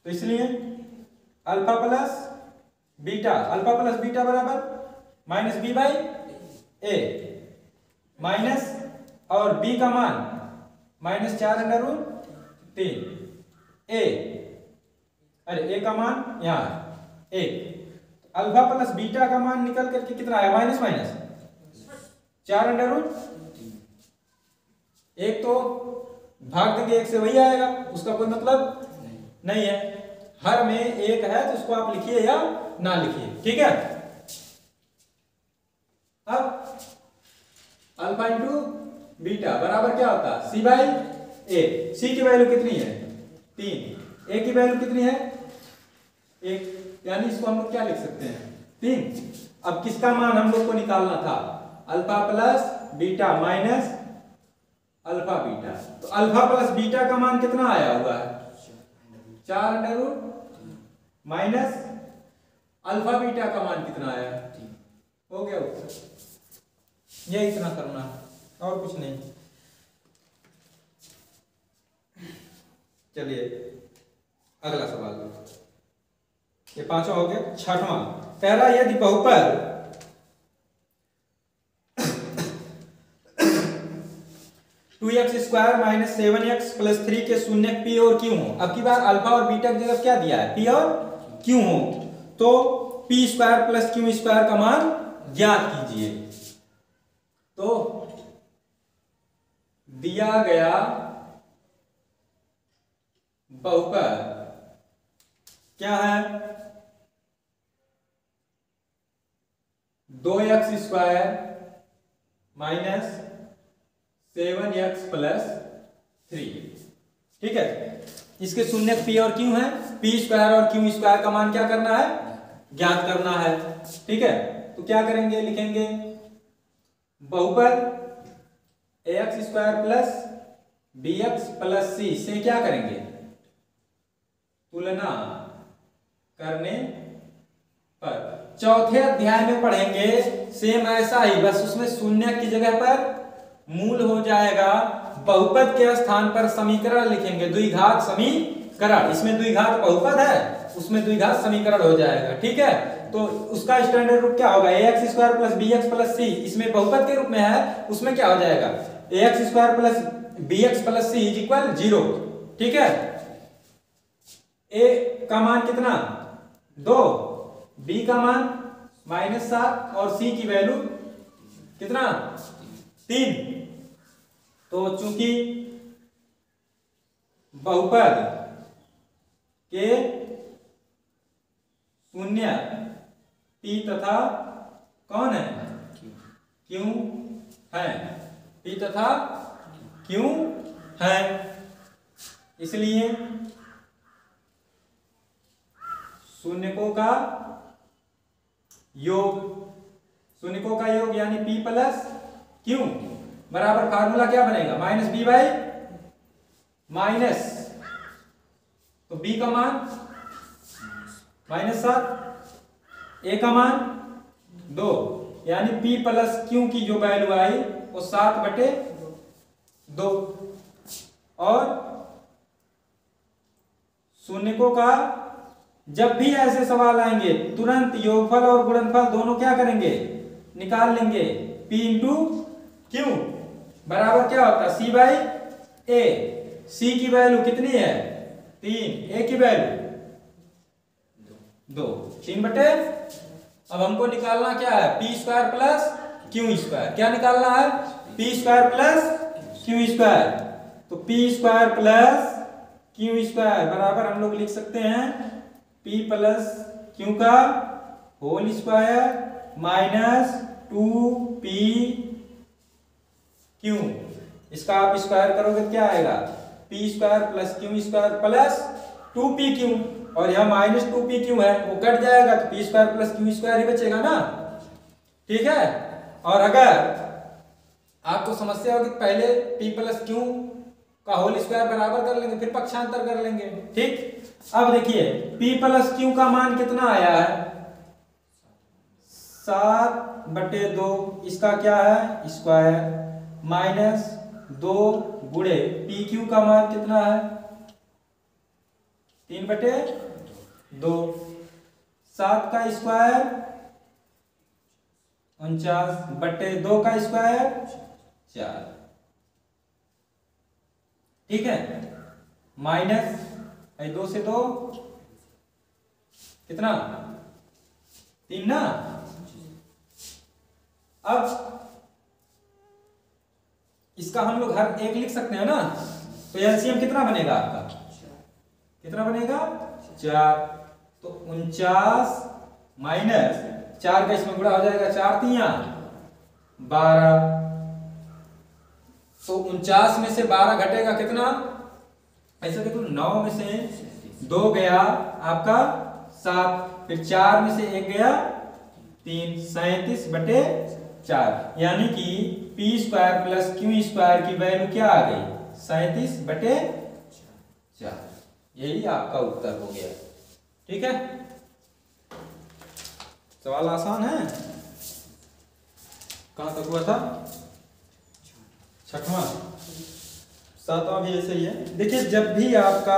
तो इसलिए अल्फा प्लस बीटा बराबर माइनस b/a, माइनस और b का मान माइनस 4√3, a का मान यहाँ 1, अल्फा प्लस बीटा का मान निकल करके कितना आया, माइनस 4√, एक तो भाग देंगे एक से वही आएगा, उसका कोई मतलब नहीं है। हर में एक है तो उसको आप लिखिए या ना लिखिए। ठीक है, अब अल्फा इंटू बीटा बराबर क्या होता है, c/a, c की वैल्यू कितनी है 3, a की वैल्यू कितनी है 1, यानी इसको हम लोग क्या लिख सकते हैं 3। अब किसका मान हम लोग को निकालना था, alpha plus beta minus alpha beta, तो अल्फा प्लस बीटा का मान कितना आया हुआ है 4√, माइनस अल्फा बीटा का मान कितना आया, हो गया उत्तर। ये इतना करना है और कुछ नहीं। चलिए अगला सवाल, ये 5वां हो गया। 6वां कह रहा, यदि बहुपद 2x square minus 7x plus 3 के शून्यक p और q हो। अब की बार अल्फा और बीटा की जगह क्या दिया है, p और q हो, तो p square plus q square का मान ज्ञात कीजिए। तो दिया गया बहुपद क्या है, 2x square minus 7x plus 3। ठीक है, इसके शून्यक p और q है, p स्क्वायर और q स्क्वायर का मान क्या करना है, ज्ञात करना है। ठीक है, तो क्या करेंगे, लिखेंगे बहुपद ax square plus bx plus c से क्या करेंगे, तुलना करने पर। चौथे अध्याय में पढ़ेंगे सेम ऐसा ही, बस उसमें शून्य की जगह पर मूल हो जाएगा, बहुपद के स्थान पर समीकरण लिखेंगे, द्विघात समीकरण। इसमें द्विघात बहुपद है, उसमें द्विघात समीकरण हो जाएगा। ठीक है, तो उसका स्टैंडर्ड रूप क्या होगा, ax square plus bx plus c। इसमें बहुपद के रूप में है, उसमें क्या हो जाएगा, ax square plus bx plus c is equal 0। ठीक है, a का मान कितना 2, b का मान -7 और c की वैल्यू कितना 3। तो चूंकि बहुपद के शून्य p तथा कौन है q है, p तथा q है, इसलिए शून्यकों का योग, शून्यकों का योग यानी p प्लस q बराबर फार्मूला क्या बनेगा, माइनस b बाई माइनस, तो b का मान -7, a का मान 2, यानी p प्लस q की जो वैल्यू आई वो 7/2। और शून्यकों का जब भी ऐसे सवाल आएंगे तुरंत योगफल और गुणनफल दोनों क्या करेंगे, निकाल लेंगे। p इंटू क्यू बराबर क्या होता है, c बाई a। c की वैल्यू कितनी है 3, a की वैल्यू 2, 3/। अब हमको निकालना क्या है, p square plus q square. क्या निकालना है, p square plus q square. तो p square plus q square बराबर हम लोग लिख सकते हैं p प्लस क्यू का whole square minus 2p q. इसका आप स्क्वायर करोगे क्या आएगा, p square plus q square plus 2p q, और यह माइनस 2p क्यू है वो कट जाएगा, तो p square plus q square ही बचेगा ना। ठीक है, और अगर आपको समस्या होगी पहले p प्लस क्यू का होल स्क्वायर बराबर कर लेंगे, फिर पक्षांतर कर लेंगे। ठीक, अब देखिए p प्लस क्यू का मान कितना आया है 7/2, इसका क्या है स्क्वायर माइनस 2 गुणे पी क्यू का मान कितना है 3/2, 7 का स्क्वायर 49/2 का स्क्वायर 4। ठीक है, माइनस 2 से 2 कितना 3 ना। अब इसका हम लोग हर एक लिख सकते हैं ना, तो एलसीएम कितना बनेगा आपका, कितना बनेगा 4। तो 49 माइनस 4 का इसमें गुणा हो जाएगा, 4 तिया 12। तो 49 में से 12 घटेगा कितना, ऐसा देखो 9 में से 2 गया आपका 7, फिर 4 में से 1 गया 3, 37/4, यानी कि p square plus q square की वैल्यू क्या आ गई 37/4। यही आपका उत्तर हो गया। ठीक है, सवाल आसान है। कहां तक हुआ था, 6वां, 7वां भी ऐसे ही है। देखिए जब भी आपका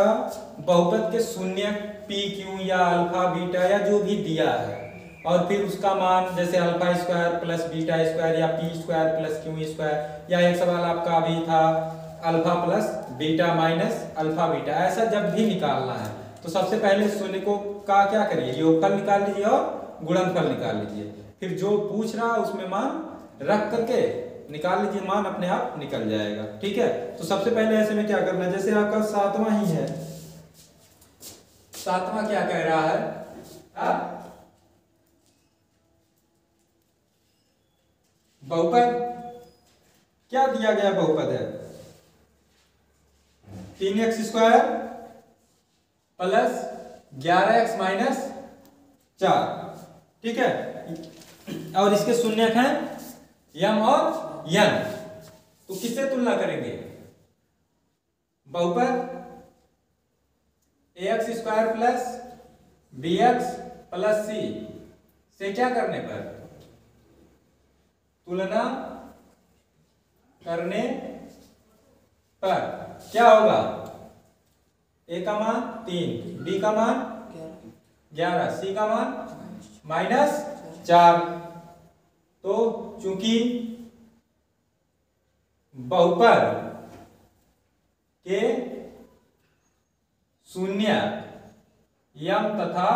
बहुपद के शून्य p q या अल्फा बीटा या जो भी दिया है और फिर उसका मान जैसे alpha square plus beta square या p square plus q square, या एक सवाल आपका अभी था alpha plus beta minus alpha beta, ऐसा जब भी निकालना है तो सबसे पहले शून्य को का क्या करिए, योगफल निकाल लीजिए और गुणनफल निकाल लीजिए, फिर जो पूछ रहा है उसमें मान रख करके निकाल लीजिए, मान अपने आप निकल जाएगा। ठीक है, तो सबसे पहले ऐसे में क्या करना है, जैसे आपका 7वां ही है, 7वां क्या कह रहा है, बहुपद क्या दिया गया, बहुपद है 3x square plus 11x minus 4। ठीक है, और इसके शून्यक हैं m और n, तो किससे तुलना करेंगे, बहुपद ax square plus bx plus c से क्या करने पर, तुलना करने पर क्या होगा, a का मान 3, b का मान 11, c का मान -4। तो चूंकि बहुपद के शून्य m तथा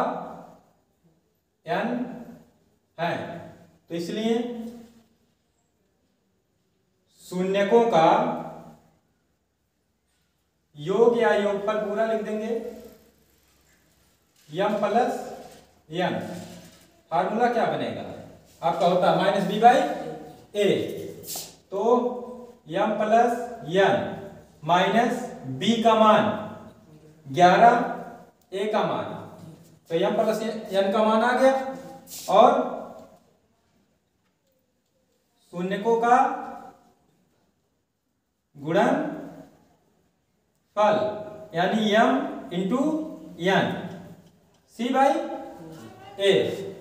n है, तो इसलिए शून्यकों का योग या योगफल पूरा लिख देंगे m प्लस n। फार्मूला क्या बनेगा आपका, होता -b/a, तो m plus n minus b का मान 11, a का मान, तो m प्लस n का मान आ गया, और शून्यकों का गुणन फल यानी m into n, c/a,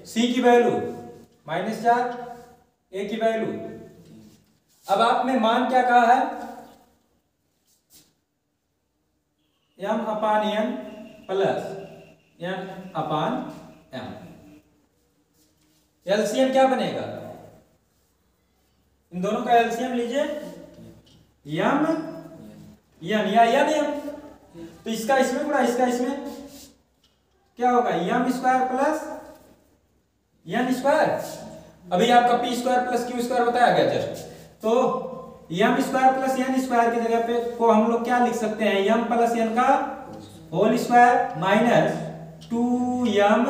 c की वैल्यू -4, a की वैल्यू। अब आपने मान क्या कहा है, m/n प्लस n/m। एलसीएम क्या बनेगा, इन दोनों का एलसीएम लीजिए, m n या n m, तो इसका इसमें गुणा इसका इसमें क्या होगा, m square plus n square. अभी आपका p square plus q square बताया गया जस्ट, तो m square plus n square की जगह पे को हम लोग क्या लिख सकते हैं, m प्लस n का whole square minus 2m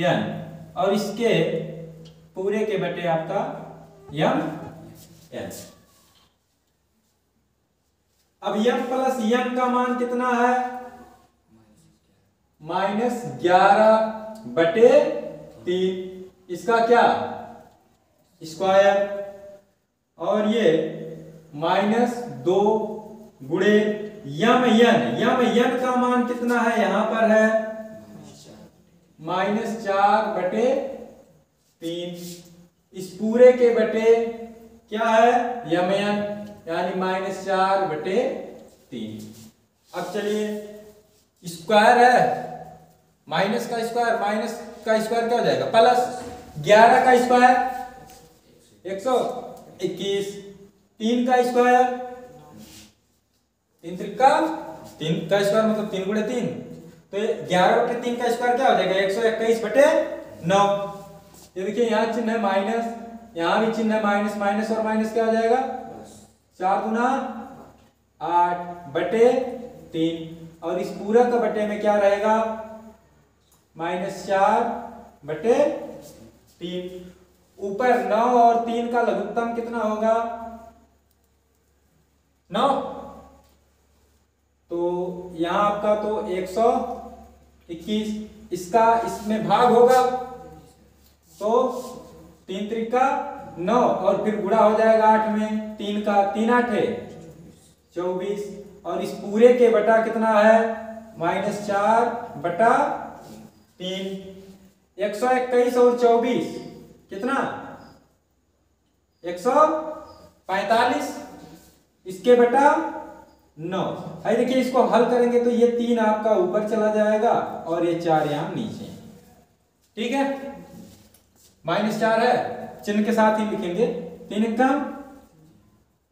n, और इसके पूरे के बटे आपका m n। अब m प्लस n का मान कितना है, -11/3, इसका क्या स्क्वायर, और ये -2 गुणे m n का मान कितना है, यहां पर है -4/3, इस पूरे के बटे क्या है m n, यानी -4/3। अब चलिए स्क्वायर है, माइनस का स्क्वायर क्या हो जाएगा, प्लस 11 का स्क्वायर 121, 3 का स्क्वायर 3 त्रिका 3 का स्क्वायर मतलब 3 गुणे 3, तो 11/3 का स्क्वायर क्या हो जाएगा, 121/9। ये देखिए यहाँ चिन्ह है माइनस, यहाँ भी चिन्ह है माइनस, माइनस और माइनस क्या हो जाएगा, 4 गुना 8/3, और इस पूरा का बटे में क्या रहेगा, -4/3। ऊपर 9 और 3 का लघुत्तम कितना होगा, 9, तो यहां आपका तो 121, इसका इसमें भाग होगा, तो 3 त्रिका 9, और फिर गुणा हो जाएगा 8 में, 3 का 3 8 24, और इस पूरे के बटा कितना है, -4/3। 121 और 24 कितना, 145, इसके बटा 9। है देखिए, इसको हल करेंगे तो ये 3 आपका ऊपर चला जाएगा और ये 4 यहां नीचे, ठीक है। -4 है, चिन्ह के साथ ही लिखेंगे, 3 का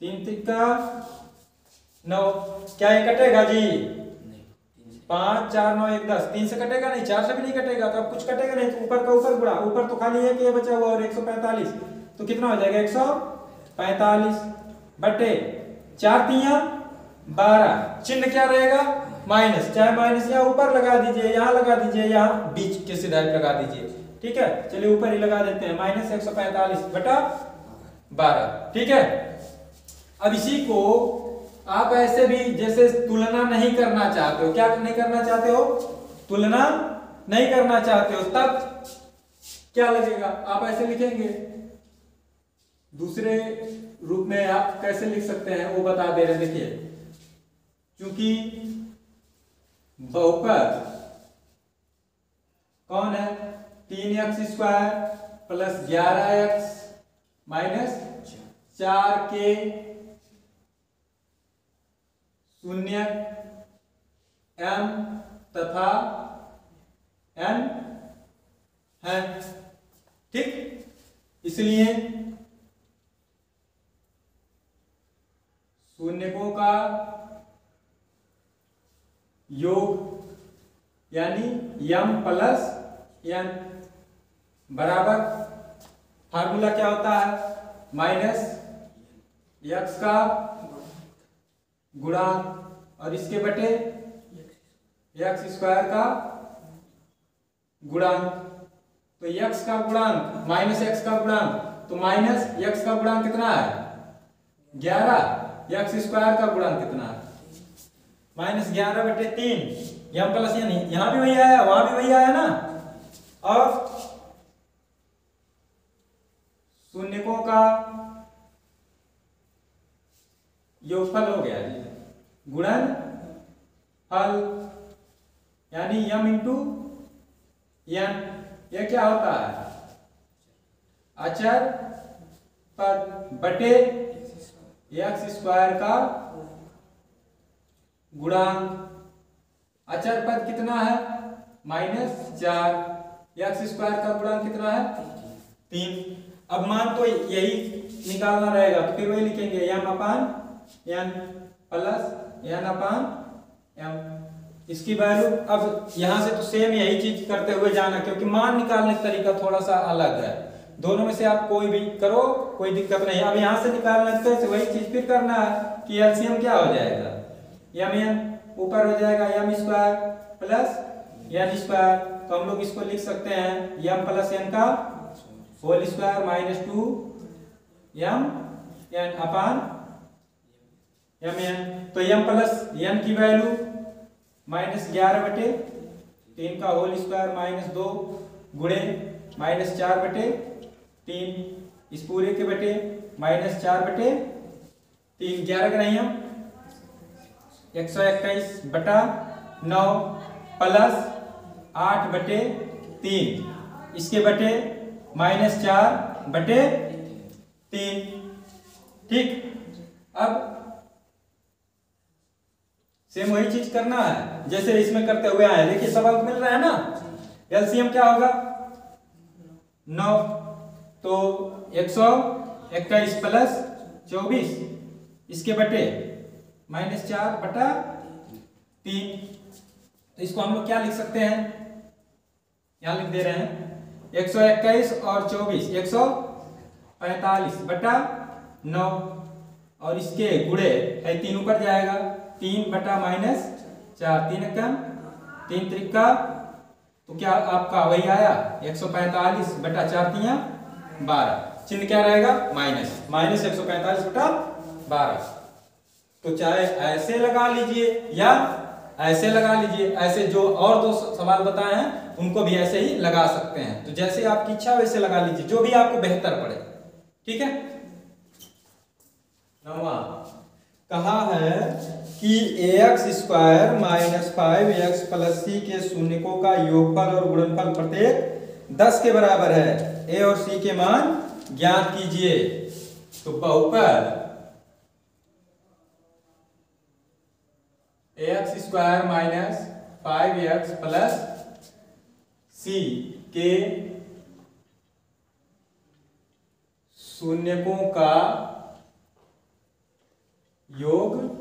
3 तिक्का 9, क्या ये कटेगा जी, 5 4 9 1 10, 3 से कटेगा नहीं, 4 से भी नहीं कटेगा, तो अब कुछ कटेगा नहीं, तो ऊपर का ऊपर गुणा, ऊपर तो खाली है कि ये बचा हुआ, और 145, तो कितना हो जाएगा, 145 बटे 4 तिया 12, चिन्ह क्या रहेगा, माइनस, चाहे माइनस यहाँ ऊपर लगा दीजिए, यहाँ लगा दीजिए, यहाँ बीच के सीधा लगा दीजिए, ठीक है। चलिए ऊपर ही लगा देते हैं, -145/12, ठीक है। अब इसी को आप ऐसे भी जैसे तुलना नहीं करना चाहते हो, क्या नहीं करना चाहते हो, तुलना नहीं करना चाहते हो, तब क्या लगेगा, आप ऐसे लिखेंगे। दूसरे रूप में आप कैसे लिख सकते हैं वो बता दे रहे, देखिए, क्योंकि बहुपद कौन है? 3x² plus 11x minus 4k शून्य m तथा n है। ठीक, इसलिए शून्यकों का योग यानी m प्लस n बराबर फार्मूला क्या होता है? माइनस x का गुणांक और इसके बटे x² का गुणांक। तो x का गुणांक माइनस x का गुणांक, तो माइनस x का गुणांक कितना है? 11। x² का गुणांक कितना है? Minus 11/3 m plus n। यहां भी वही आया, वहां भी वही आया ना। और शून्यकों का योगफल हो गया जी, गुणन फल यानी m इंटू n। यह क्या होता है? अचर पद बटे x² का गुणांक। अचर पद कितना है? -4। x² का गुणांक कितना है? 3। अब मान तो यही निकालना रहेगा, तो फिर वही लिखेंगे m/n प्लस n/m। इसकी वैल्यू अब यहां से तो सेम यही चीज करते हुए जाना, क्योंकि मान निकालने का तरीका थोड़ा सा अलग है। दोनों में से आप कोई भी करो, कोई दिक्कत नहीं। अब यहां से निकालना तो वही चीज फिर करना है कि एलसीएम क्या हो जाएगा? mn ऊपर हो जाएगा m² प्लस n²। तो हम लोग इसको लिख सकते हैं m प्लस n का whole square minus 2m n/mn। तो m प्लस n की वैल्यू -11/3 का होल स्क्वायर माइनस 2 गुणे -4/3, इस पूरे के बटे -4/3। 11 का नहीं, हम 121/9 प्लस 8/3, इसके बटे -4/3। ठीक, अब सेम वही चीज करना है जैसे इसमें करते हुए आए। देखिए सब अंक मिल रहा है ना। एलसीएम क्या होगा? 9। तो 121 प्लस 24, इसके बटे -4/3। तो इसको हम लोग क्या लिख सकते हैं? यहां लिख दे रहे हैं 121 और 24 145/9, और इसके गुणे है 3 ऊपर जाएगा 3/-4, 3 एकम 3 त्रिका, तो क्या आपका वही आया 145/4 12। चिन्ह क्या रहेगा? माइनस 145/12। तो चाहे ऐसे लगा लीजिए या ऐसे लगा लीजिए। ऐसे जो और 2 सवाल बताए हैं उनको भी ऐसे ही लगा सकते हैं। तो जैसे आपकी इच्छा वैसे लगा लीजिए, जो भी आपको बेहतर पड़े। ठीक है। 9वां कहा है कि ax² - 5x + c के शून्यकों का योगफल और गुणनफल प्रत्येक 10 के बराबर है। a और c के मान ज्ञात कीजिए। तो बहुपद ax² - 5x + c के शून्यकों का योगफल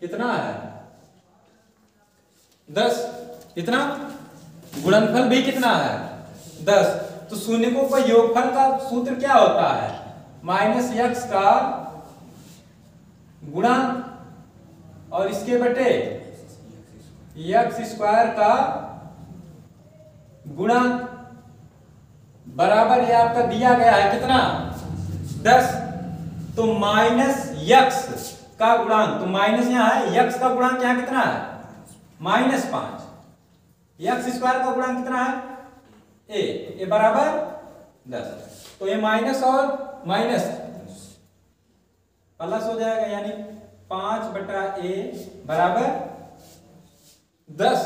कितना है? 10। कितना? गुणनफल भी कितना है? 10। तो शून्यकों का योगफल का सूत्र क्या होता है? -x का गुणांक और इसके बटे x² का गुणांक बराबर, ये आपका दिया गया है कितना? 10। तो -x का गुणांक, तो माइनस यहां है, x का गुणांक यहां कितना है? -5। x² का गुणांक कितना है? a बराबर 10। तो ये माइनस और माइनस प्लस हो जाएगा, यानी 5/a बराबर 10,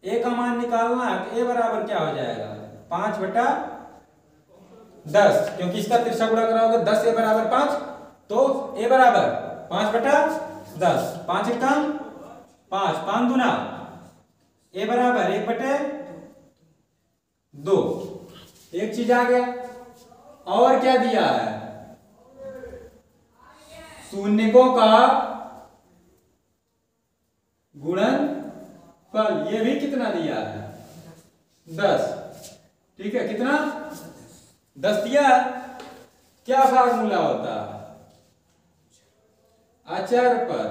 ए का मान निकालना है तो ए बराबर क्या हो जाएगा 5/10, क्योंकि इसका तिरछा गुणा कराओगे 10 ए बराबर 5, तो ए बराबर 5/10, 5 एकम 5, 5 दूना ए बराबर 1/2। एक चीज आ गया, और क्या दिया है, शून्यकों का गुणनफल, ये भी कितना दिया है 10, ठीक है, कितना 10 दिया है। क्या फार्मूला होता है, अचर पर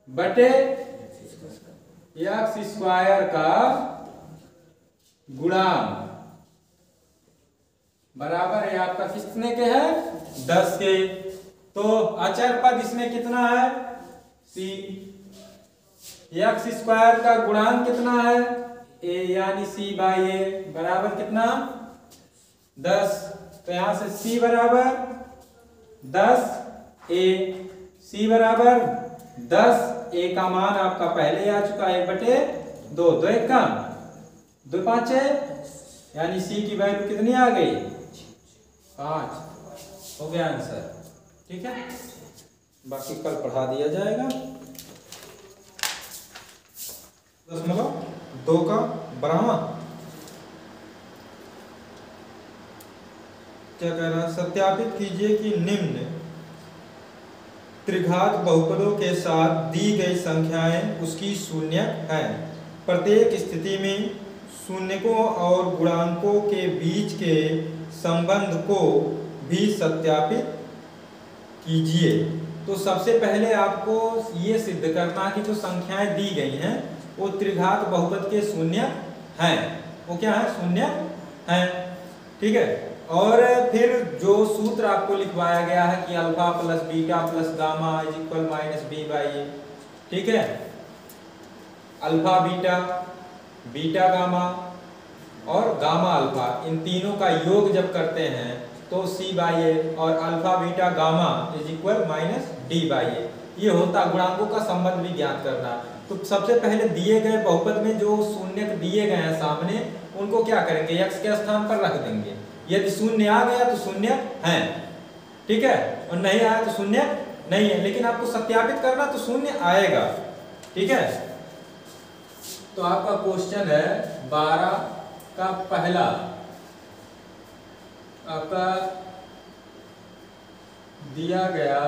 बटे एक्स स्क्वायर का गुणांक बराबर है आपका कितने के है 10 के। तो अचर पद इसमें कितना है सी, एक्स स्क्वायर का गुणांक कितना है ए, यानी सी बाई ए बराबर कितना 10। तो यहां से सी बराबर 10 ए, सी बराबर 10 ए का मान आपका पहले आ चुका है 1/2, 2 एक कम 2 5 यानी सी की वैल्यू कितनी आ गई 5, हो गया आंसर, ठीक है। बाकी कल पढ़ा दिया जाएगा। 0.2 का 12वां क्या कह रहा है, सत्यापित कीजिए कि निम्न त्रिघात बहुपदों के साथ दी गई संख्याएं उसकी शून्य हैं। प्रत्येक स्थिति में शून्यकों और गुणांकों के बीच के संबंध को भी सत्यापित कीजिए। तो सबसे पहले आपको ये सिद्ध करना कि जो संख्याएं दी गई हैं वो त्रिघात बहुपद के शून्य हैं, वो क्या है शून्य हैं, ठीक है। और फिर जो सूत्र आपको लिखवाया गया है कि alpha plus beta plus gamma is equal minus b by a, ठीक है। अल्फा बीटा, बीटा गामा और गामा अल्फा, इन तीनों का योग जब करते हैं तो सी बाई ए और alpha beta gamma is equal minus d by a, ये होता गुणांकों का संबंध भी ज्ञात करना। तो सबसे पहले दिए गए बहुपद में जो शून्य दिए गए हैं सामने, उनको क्या करेंगे x के स्थान पर रख देंगे। यदि शून्य आ गया तो शून्य है, ठीक है, और नहीं आया तो शून्य नहीं है, लेकिन आपको सत्यापित करना तो शून्य आएगा, ठीक है। तो आपका क्वेश्चन है 12 का पहला, आपका दिया गया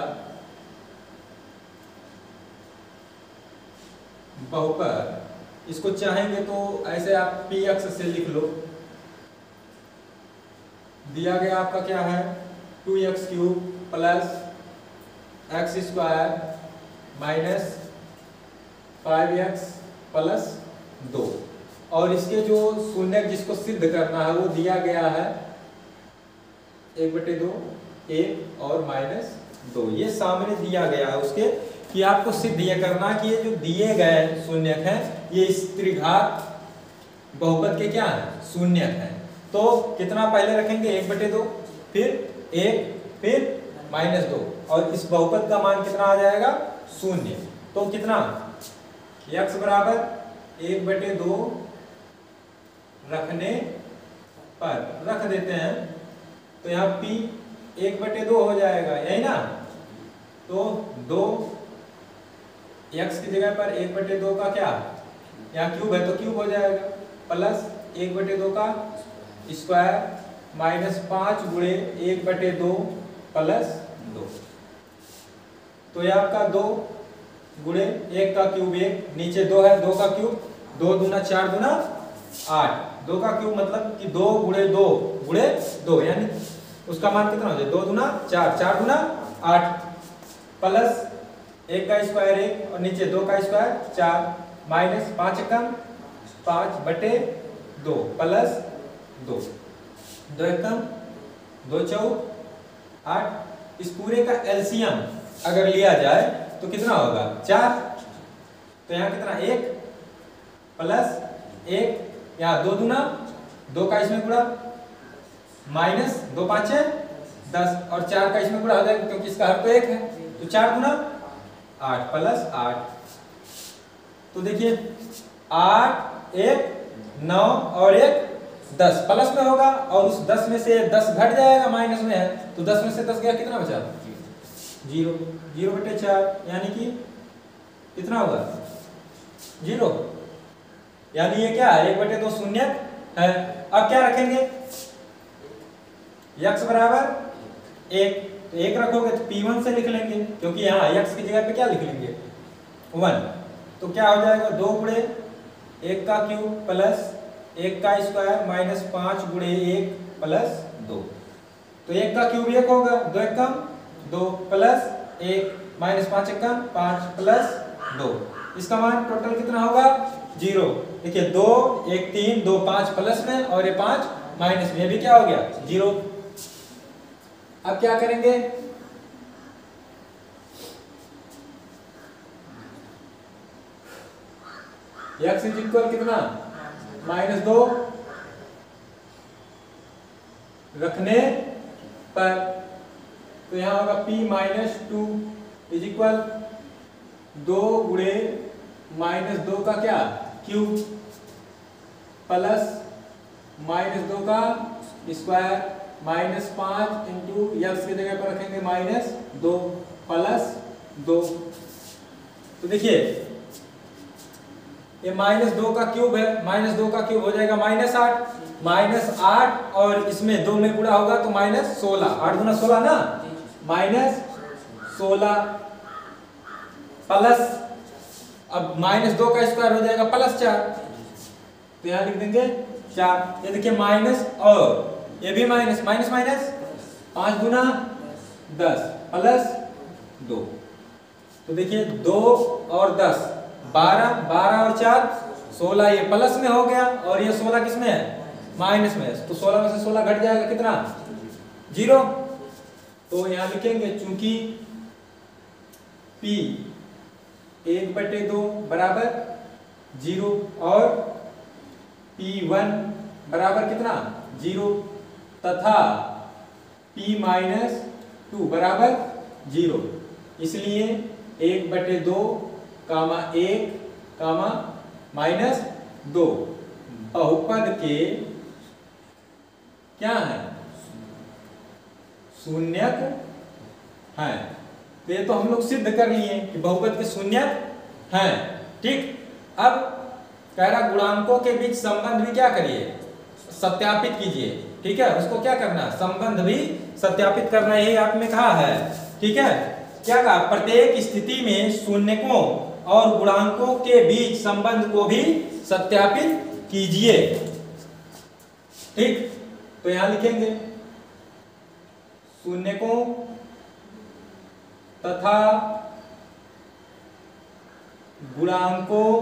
बहुपद, इसको चाहेंगे तो ऐसे आप पी अक्ष से लिख लो। दिया गया आपका क्या है 2x³ plus x square minus 5x plus 2, और इसके जो शून्य जिसको सिद्ध करना है वो दिया गया है 1/2 1 और -2, ये सामने दिया गया है उसके, कि आपको सिद्ध ये करना कि ये जो दिए गए शून्यक हैं ये इस त्रिघात बहुपद के क्या है शून्यक हैं। तो कितना पहले रखेंगे 1/2, फिर 1, फिर -2, और इस बहुपद का मान कितना आ जाएगा 0। तो कितना x बराबर 1/2 रखने पर रख देते हैं, तो यहाँ p 1/2 हो जाएगा, यही ना। तो 2 x की जगह पर 1/2 का क्या, यहाँ क्यूब है तो क्यूब हो जाएगा, प्लस 1/2 का स्क्वायर माइनस 5 गुणे 1/2 प्लस 2। तो ये आपका 2 गुणे 1 का क्यूब 1, नीचे 2 है, 2 का क्यूब 2 दूना 4 दूना 8, 2 का क्यूब मतलब कि 2 गुणे 2 गुणे 2, यानी उसका मान कितना हो जाए 2 दूना 4, 4 दूना 8, प्लस 1 का स्क्वायर 1 और नीचे 2 का स्क्वायर 4, माइनस 5 एकम 5/2 प्लस 2, 2 एकम 2 चौक 8। इस पूरे का एलसीएम अगर लिया जाए तो कितना होगा 4, तो यहाँ कितना 1 प्लस 1, यहाँ 2 दूना 2 का इसमें गुणा माइनस 2 5 10 और 4 का इसमें गुणा हो जाएगा क्योंकि इसका हर तो 1 है, तो 4 दूना 8 प्लस 8 तो देखिए 8 1 9 और 1 10 प्लस में होगा और उस 10 में से 10 घट जाएगा, माइनस में है तो 10 में से 10 गया, कितना बचा? 0। 0/4 यानी कि कितना होगा? 0। यानी ये क्या है? 1/2 शून्य है। अब क्या रखेंगे? x बराबर 1, तो 1 रखोगे तो P1 से लिख लेंगे, क्योंकि यहाँ x की जगह पे क्या लिख लेंगे? 1। तो क्या हो जाएगा? 2 गुणे 1 का क्यूब प्लस 1 का स्क्वायर माइनस 5 गुणे 1 प्लस 2। तो 1 का क्यूब 1 होगा, 2 एकम 2 प्लस 1 माइनस 5 एकम 5 प्लस 2। इसका मान टोटल कितना होगा? 0। देखिए 2 1 3 2 5 प्लस में और ये 5 माइनस में, ये भी क्या हो गया? 0। अब क्या करेंगे? x इज इक्वल कितना? -2 रखने पर, तो यहां होगा p-2 इज इक्वल 2 गुणे -2 का क्या? क्यूब प्लस -2 का स्क्वायर माइनस 5 इंटू एक्स की जगह पर रखेंगे -2 प्लस 2। तो देखिए ये -2 का क्यूब है, -2 का क्यूब हो जाएगा -8 और इसमें 2 में गुणा होगा तो -16, 8 गुना 16 ना, -16 प्लस, अब -2 का स्क्वायर हो जाएगा +4, तो यहां लिख देंगे 4। ये देखिए माइनस और ये भी माइनस, माइनस माइनस 5 गुना 10 प्लस 2। तो देखिए 2 और 10 12, 12 और 4 16, ये प्लस में हो गया और ये 16 किस में है? माइनस में है, तो 16 में से 16 घट जाएगा, कितना? 0। तो यहां लिखेंगे चूंकि P 1/2 बराबर 0 और P1 बराबर कितना? 0 तथा P-2 बराबर 0, इसलिए 1/2 कामा 1 कामा -2 बहुपद के क्या है? शून्यक है। तो ये तो हम लोग सिद्ध कर लिए कि बहुपद के शून्यक हैं। ठीक, अब कह रहा गुणांकों के बीच संबंध भी क्या करिए? सत्यापित कीजिए। ठीक है, उसको क्या करना? संबंध भी सत्यापित करना, यही आपने कहा है। ठीक है, क्या कहा? प्रत्येक स्थिति में शून्यकों और गुणांकों के बीच संबंध को भी सत्यापित कीजिए। ठीक, तो यहां लिखेंगे शून्यकों तथा गुणांकों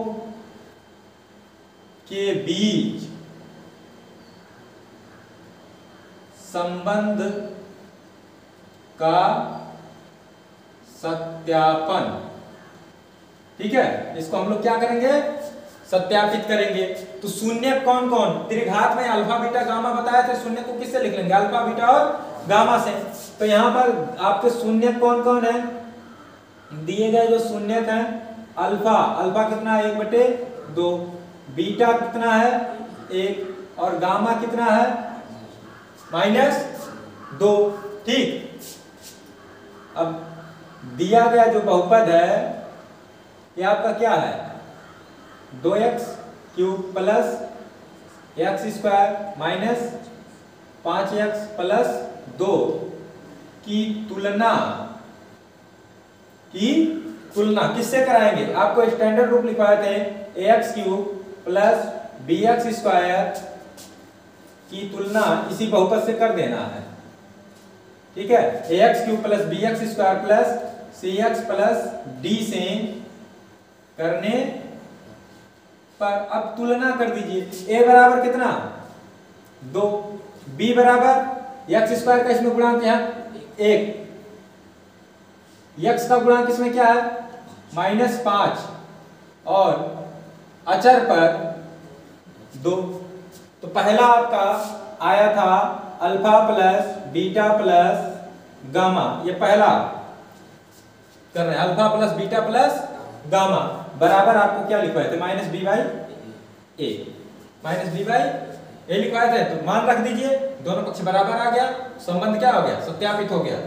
के बीच संबंध का सत्यापन। ठीक है, इसको हम लोग क्या करेंगे? सत्यापित करेंगे। तो शून्य कौन कौन? त्रिघात में अल्फा बीटा गामा बताया था, शून्य को किससे लिख लेंगे? अल्फा बीटा और गामा से। तो यहां पर आपके शून्य कौन कौन है? दिए गए जो शून्य हैं, अल्फा, अल्फा कितना है? 1/2, बीटा कितना है? 1 और गामा कितना है? -2। ठीक, अब दिया गया जो बहुपद है ये आपका क्या है? 2x cube plus x² minus 5x plus 2 की तुलना किससे कराएंगे? आपको स्टैंडर्ड रूप लिखवाए थे, ax³ प्लस bx² की तुलना इसी बहुपद से कर देना है। ठीक है, ax³ plus bx² plus cx plus d से करने पर अब तुलना कर दीजिए। a बराबर कितना? 2, b बराबर x² का इसमें गुणांक है 1, x का गुणांक इसमें क्या है? -5 और अचर पर 2। तो पहला आपका आया था alpha plus beta plus gamma, ये पहला कर रहे हैं, alpha plus beta plus gamma. बराबर आपको क्या लिखवाए थे, minus b by a, minus b by a लिखवाए थे। तो मान रख दीजिए, दोनों पक्ष बराबर आ गया, संबंध क्या हो गया, सत्यापित हो गया।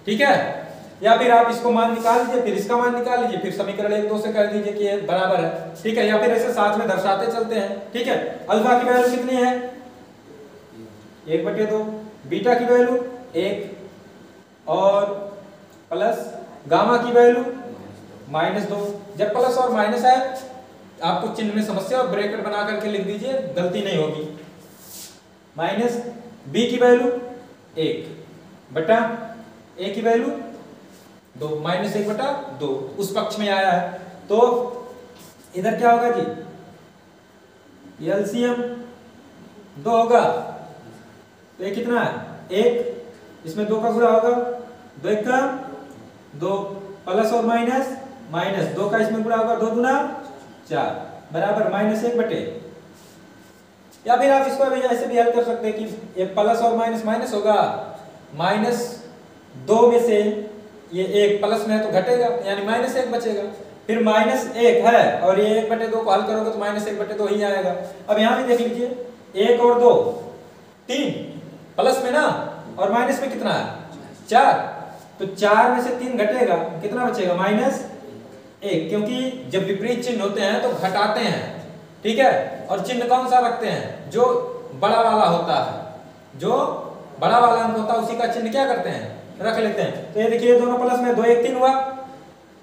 ठीक है, या फिर आप इसको मान निकाल लीजिए, फिर इसका मान निकाल लीजिए, फिर समीकरण 1 2 से कर दीजिए कि ये बराबर है। ठीक है, या फिर ऐसे साथ में दर्शाते चलते हैं। ठीक है, अल्फा की वैल्यू कितनी है, 1/2, बीटा की वैल्यू 1 और प्लस गामा की वैल्यू -2। जब प्लस और माइनस है आपको चिन्ह में समस्या और ब्रैकेट बना करके लिख दीजिए, गलती नहीं होगी। माइनस बी की वैल्यू 1 बटा ए की वैल्यू 2, -1/2 उस पक्ष में आया है। तो इधर क्या होगा जी, एलसीएम 2 होगा, तो ये कितना है 1, इसमें 2 का गुणा होगा, 2 1 का 2, प्लस और माइनस -2 का इसमें गुणा होगा, 2 दूना 4 बराबर -1/। या फिर आप इसको भी ऐसे भी हल कर सकते हैं कि ये प्लस और माइनस होगा, -2 में से ये 1 प्लस में है तो घटेगा, यानी -1 बचेगा। फिर -1 है और ये 1/2 को हल करोगे तो -1/2 ही आएगा। अब यहाँ भी देख लीजिए, 1 और 2 3, प्लस में ना और माइनस में कितना है 4, तो 4 में से 3 घटेगा, कितना बचेगा -1, क्योंकि जब विपरीत चिन्ह होते हैं तो घटाते हैं। ठीक है, और चिन्ह कौन सा रखते हैं, जो बड़ा वाला होता है, जो बड़ा वाला अंक होता है उसी का चिन्ह क्या करते हैं, रख लेते हैं। तो ये देखिए दोनों प्लस में, 2 1 3 हुआ,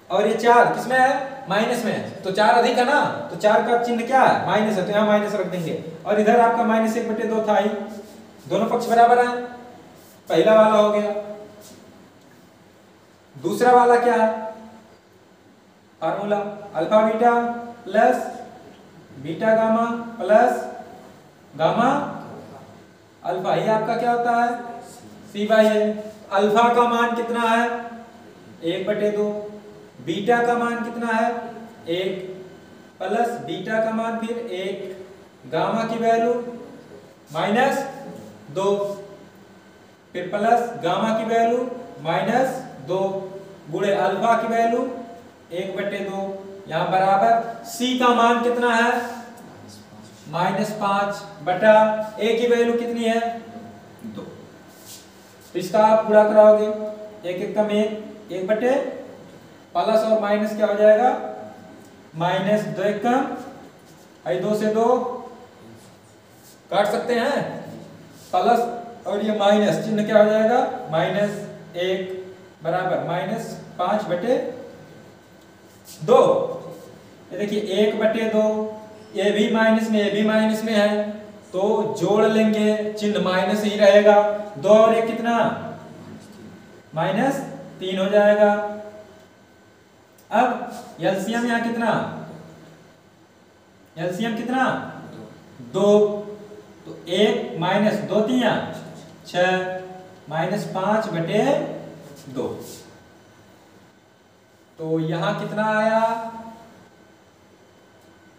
और ये 4 किसमें है, माइनस में है, तो 4 अधिक है ना, तो 4 का चिन्ह क्या है, माइनस है, तो यहाँ माइनस रख देंगे। और इधर आपका -1/2 था ही, दोनों पक्ष बराबर है, पहला वाला हो गया। दूसरा वाला क्या है, formula alpha beta plus beta gamma plus gamma alpha, ये आपका क्या होता है C/A। अल्फा का मान कितना है 1/2, बीटा का मान कितना है 1, प्लस बीटा का मान फिर 1, गामा की वैल्यू -2, फिर प्लस गामा की वैल्यू -2 गुणे अल्फा की वैल्यू 1/2, यहाँ बराबर C का मान कितना है -5 बटा A की वैल्यू कितनी है 2। तो इसका आप पूरा कराओगे, 1 1 कम 1 बटे प्लस और माइनस क्या हो जाएगा -2 1 कम 2 से 2 काट सकते हैं, प्लस और ये माइनस चिन्ह क्या हो जाएगा -1 बराबर -5/2। ये देखिए 1/2, ये भी माइनस में, ये भी माइनस में है, तो जोड़ लेंगे चिन्ह माइनस ही रहेगा, 2 और 1 कितना -3 हो जाएगा। अब एलसीएम यहाँ कितना, एलसीएम कितना 2, तो 1 -2 3 6 -5/2, तो यहां कितना आया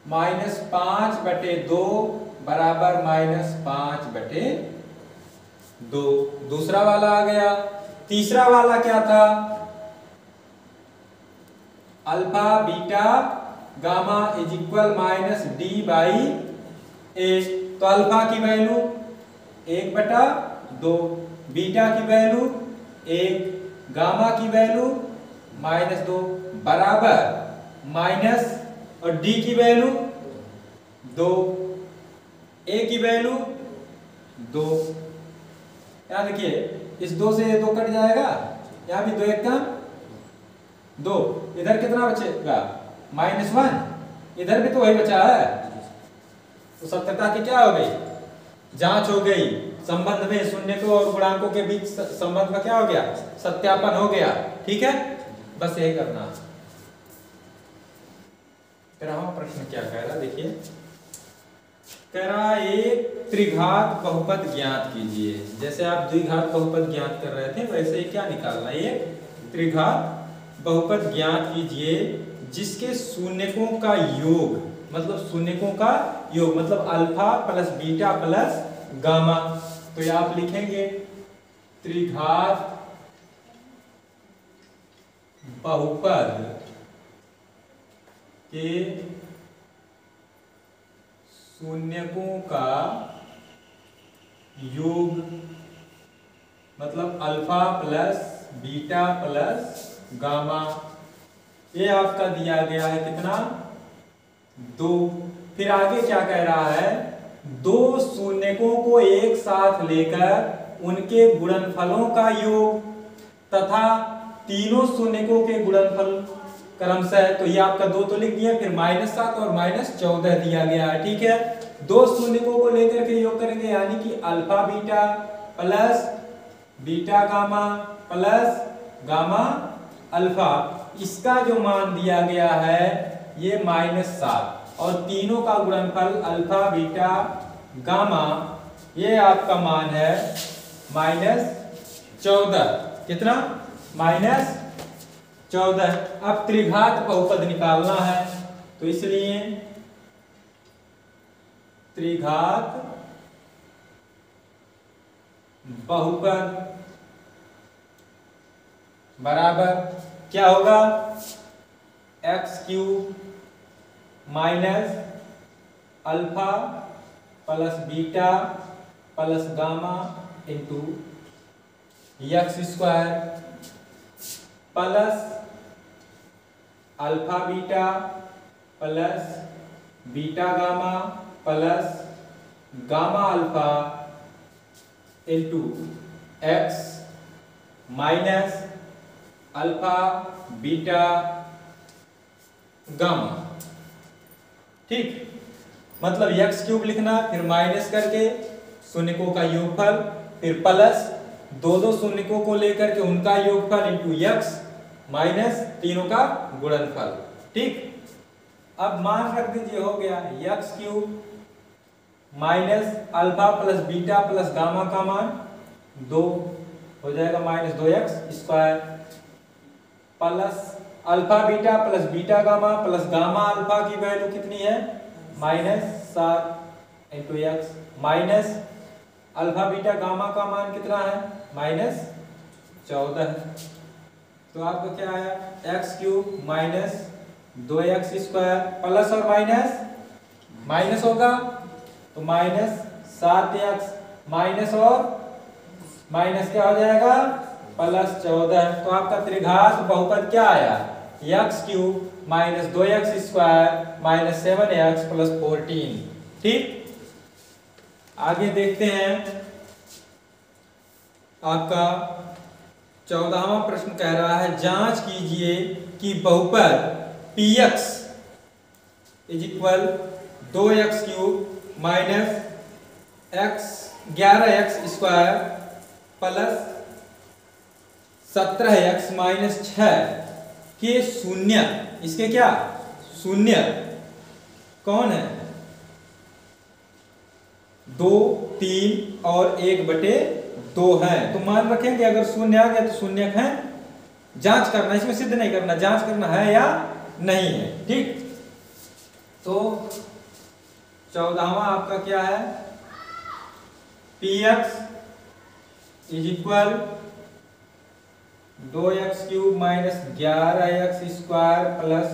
-5/2 बराबर -5/2। दूसरा वाला आ गया। तीसरा वाला क्या था, alpha beta gamma is equal -D/A। तो अल्फा की वैल्यू 1/2, बीटा की वैल्यू 1, गामा की वैल्यू -2 बराबर माइनस और D की वैल्यू 2, A की वैल्यू 2। यहाँ देखिए इस 2 से 2 कट जाएगा, यहाँ भी 2 1 का 2, इधर कितना बचेगा -1, इधर भी तो वही बचा है। तो सत्यता की क्या हो गई, जांच हो गई, संबंध में शून्यकों और गुणांकों के बीच संबंध का क्या हो गया, सत्यापन हो गया। ठीक है, बस यही करना। प्रश्न क्या कह रहा, देखिए कह रहा एक त्रिघात बहुपद ज्ञात कीजिए। जैसे आप द्विघात बहुपद ज्ञात कर रहे थे वैसे ही क्या निकालना, एक त्रिघात बहुपद ज्ञात कीजिए जिसके शून्यकों का योग, मतलब शून्यकों का योग मतलब alpha plus beta plus gamma. तो ये आप लिखेंगे त्रिघात बहुपद के शून्यकों का योग, मतलब alpha plus beta plus gamma, ये आपका दिया गया है कितना 2। फिर आगे क्या कह रहा है, दो शून्यकों को एक साथ लेकर उनके गुणनफलों का योग तथा तीनों शून्यकों के गुणनफल क्रमशः, तो ये आपका 2 तो लिख दिया, फिर -7 और -14 दिया गया है। ठीक है, दो शून्यकों को लेकर के योग करेंगे, यानी कि alpha beta plus beta gamma plus gamma alpha, इसका जो मान दिया गया है ये -7, और तीनों का गुणनफल अल्फा बीटा गामा, ये आपका मान है -14। कितना? -14। अब त्रिघात बहुपद निकालना है, तो इसलिए त्रिघात बहुपद बराबर क्या होगा, x³ minus alpha plus beta plus gamma into x² plus alpha beta plus beta gamma plus gamma alpha into x minus alpha beta gamma. ठीक, मतलब x³ लिखना, फिर माइनस करके शून्यकों का योगफल, फिर प्लस दो शून्यकों को लेकर के उनका योगफल इंटू x माइनस तीनों का गुणनफल। ठीक, अब मान रख दीजिए, हो गया x³ minus alpha plus beta plus gamma का मान 2 हो जाएगा, -2x² plus alpha beta plus beta gamma plus gamma alpha की वैल्यू कितनी है, -7 into x minus alpha beta gamma का मान कितना है, -14। तो आपका क्या आया, x³ माइनस 2x² प्लस और माइनस होगा, तो -7x माइनस और माइनस क्या हो जाएगा, +14। तो आपका त्रिघात बहुपद क्या आया, x³ minus 2x² minus 7x plus 14। ठीक, आगे देखते हैं, आपका 14वां प्रश्न कह रहा है, जांच कीजिए कि बहुपद px = 2x³ minus 11x² plus 17x minus 6 के शून्य, इसके क्या शून्य कौन है, 2, 3 और 1/2 है। तो मान रखेंगे अगर शून्य आ गया तो शून्यक है, जांच करना, इसमें सिद्ध नहीं करना, जांच करना है या नहीं है। ठीक, तो 14वां आपका क्या है, px = 2x³ minus 11x² plus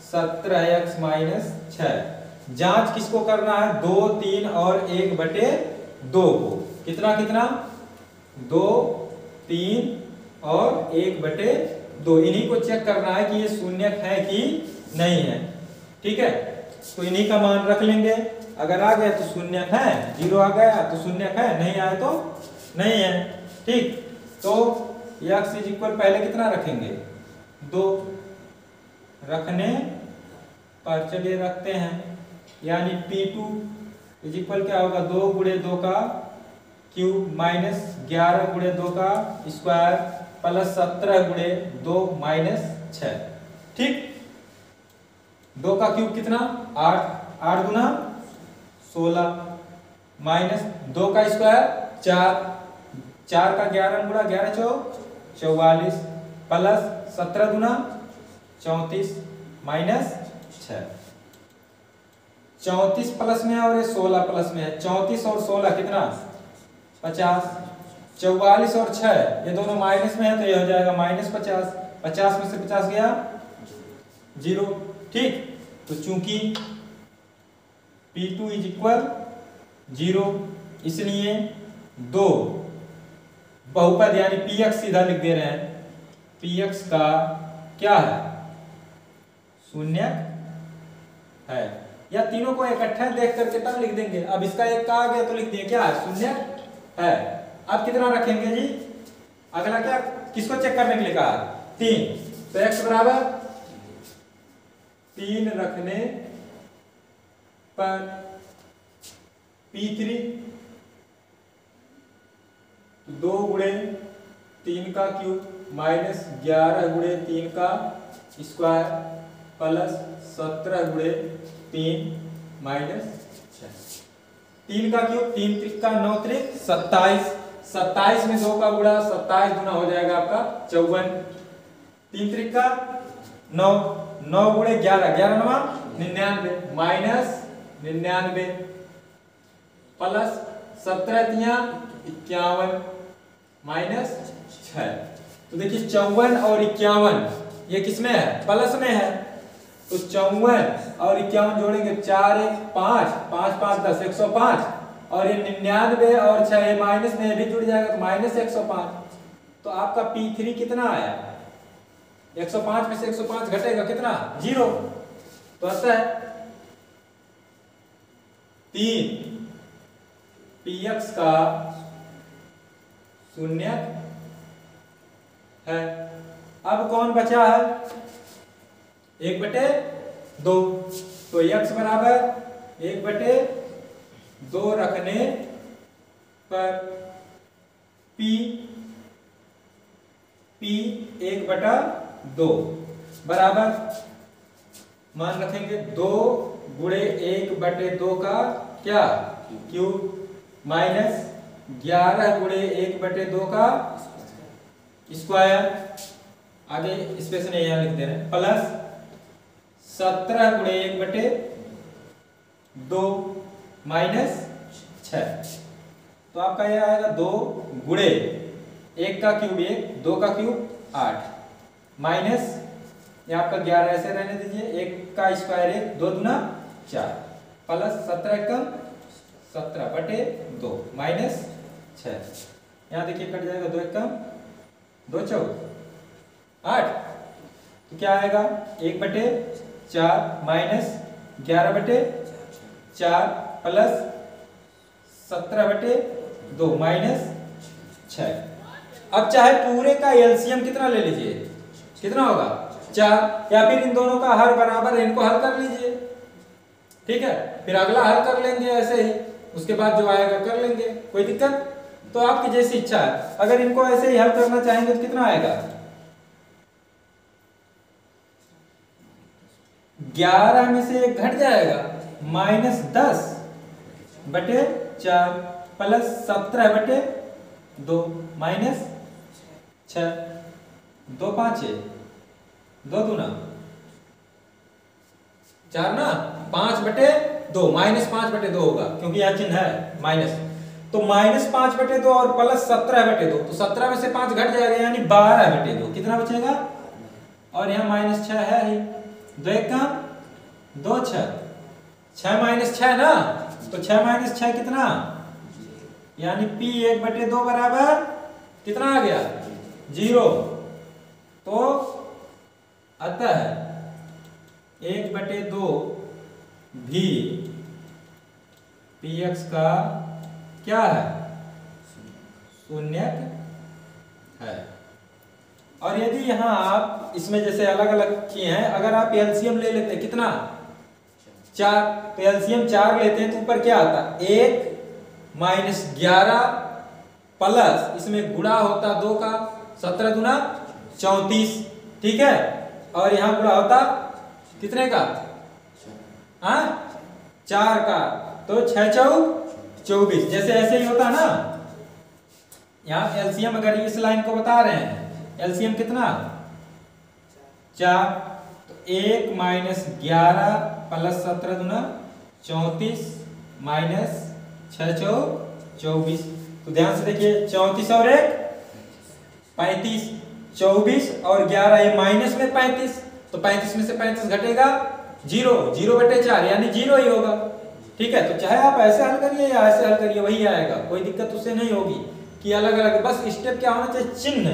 17x minus 6। जांच किसको करना है, 2, 3 और 1/2 को। कितना कितना, 2, 3 और 1/2, इन्हीं को चेक करना है कि ये शून्यक है कि नहीं है। ठीक है, तो इन्हीं का मान रख लेंगे, अगर आ गया तो शून्यक है, 0 आ गया तो शून्यक है, नहीं आया तो नहीं है। ठीक, तो x = पहले कितना रखेंगे, 2 रखने पर, चलिए रखते हैं, यानी p2 = क्या होगा, 2 × 2 का क्यूब माइनस 11 × 2 का स्क्वायर प्लस 17 × 2 माइनस 6। ठीक, 2 का क्यूब कितना, 8, 8 गुना 16 माइनस 2 का स्क्वायर 4, 4 का 11 गुणा 11 × 44 प्लस 17 गुना 34 माइनस 6। 34 प्लस में है और ये 16 प्लस में है, 34 और 16 कितना, 50। 44 और 6 ये दोनों माइनस में है, तो ये हो जाएगा -50। 50 में से 50 गया 0। ठीक, तो चूंकि P2 इज इक्वल 0, इसलिए 2 बहुपद यानी Px सीधा लिख दे रहे हैं, Px का क्या है, शून्य है। या तीनों को इकट्ठा देख करके तब लिख देंगे। अब इसका एक का आ गया तो लिख दिए क्या है, शून्य है। अब कितना रखेंगे जी, अगला क्या, किसको चेक करने के लिए कहा, 3, तो x बराबर 3 रखने पर P3 2 गुणे 3 का क्यूब माइनस 11 गुणे 3 का स्क्वायर प्लस 17 गुणे 3 माइनस 6। 3 का क्यूब 3 त्रिक का 9 त्रिक 27, 27 में 2 का गुणा 27 गुना हो जाएगा आपका 54, 3 त्रिक का 9, 9 गुणे 11, 11 नवा 99 माइनस 99 प्लस 17 तिया 51 माइनस 6। तो देखिए 54 और 51 ये किसमें है, प्लस में है। तो 54 और 51 जोड़ेंगे 4 1 5, 5 5 10 105, और ये 99 और 6 ये माइनस में भी जुड़ जाएगा तो माइनस 105। तो आपका P3 कितना आया, 105 में से 105 घटेगा कितना, 0। तो आता है 3 Px का शून्य है। अब कौन बचा है, 1/2, तो x बराबर 1/2 रखने पर P 1/2 बराबर मान रखेंगे 2 गुणे 1/2 का क्या क्यूब माइनस 11 गुणे 1/2 का स्क्वायर, आगे स्पेस नहीं यहाँ लिख दे रहे हैं, प्लस 17 गुणे 1/2 माइनस 6। तो आपका यह आएगा 2 गुणे 1 का क्यूब 1, 2 का क्यूब 8 माइनस ये आपका 11 ऐसे रहने दीजिए, 1 का स्क्वायर 1, 2 दूना 4 प्लस 17 कम 17/2 माइनस 6। यहाँ देखिए कट जाएगा, 2 1 कम 2 4 8, तो क्या आएगा 1/4 माइनस 11/4 प्लस 17/2 माइनस 6। अब चाहे पूरे का एलसीएम कितना ले लीजिए, कितना होगा 4, या फिर इन दोनों का हर बराबर है, इनको हल कर लीजिए, ठीक है। फिर अगला हल कर लेंगे ऐसे ही, उसके बाद जो आएगा कर लेंगे, कोई दिक्कत। तो आपकी जैसी इच्छा है, अगर इनको ऐसे ही हल करना चाहेंगे तो कितना आएगा, 11 में से 1 घट जाएगा माइनस 10/4 प्लस 17/2 माइनस 6, 2 5 2 दूना 4 ना, 5/2 माइनस 5/2 होगा क्योंकि यह चिन्ह है माइनस, तो माइनस 5/2 और प्लस 17/2, तो 17 में से 5 घट जाएगा यानी 12/2, कितना बचेगा, और यहाँ माइनस 6 है ही, 2 1 का 2 6, 6 माइनस 6 ना, तो 6 माइनस 6 कितना, यानी P 1/2 बराबर कितना आ गया 0। तो आता है 1/2 भी Px का क्या है, शून्य है। और यदि यहाँ आप इसमें जैसे अलग अलग किए हैं, अगर आप एलसीएम ले लेते हैं कितना 4, तो एलसीएम 4 लेते हैं तो ऊपर क्या आता, 1 माइनस 11 प्लस इसमें गुणा होता 2 का, 17 दूना 34, ठीक है, और यहाँ गुणा होता कितने का, 4 का, तो 6 4 24, जैसे ऐसे ही होता है ना। यहाँ एलसीएम अगर इस लाइन को बता रहे हैं, एलसीएम कितना 4, तो 1 माइनस 11 प्लस 17 दूना 34 माइनस 6 4 24। तो ध्यान से देखिए 34 और 1 35, 24 और 11 ये माइनस में 35, तो 35 में से 35 घटेगा जीरो, 0/4 यानी जीरो ही होगा। ठीक है, तो चाहे आप ऐसे हल करिए या ऐसे हल करिए वही आएगा, कोई दिक्कत उससे नहीं होगी कि अलग अलग, बस स्टेप क्या होना चाहिए, चिन्ह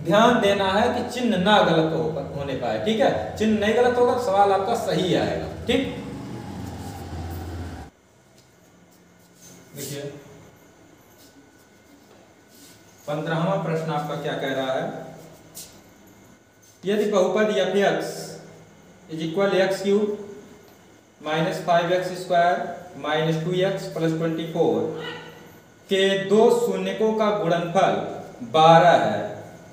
ध्यान देना है कि चिन्ह ना गलत होने पाए। ठीक है, चिन्ह नहीं गलत होगा तो सवाल आपका सही आएगा। ठीक, देखिए 15वां प्रश्न आपका क्या कह रहा है, यदि बहुपद f(x) = x³ - 5x² - 2x + 24 के दो शून्यकों का गुणनफल 12 है,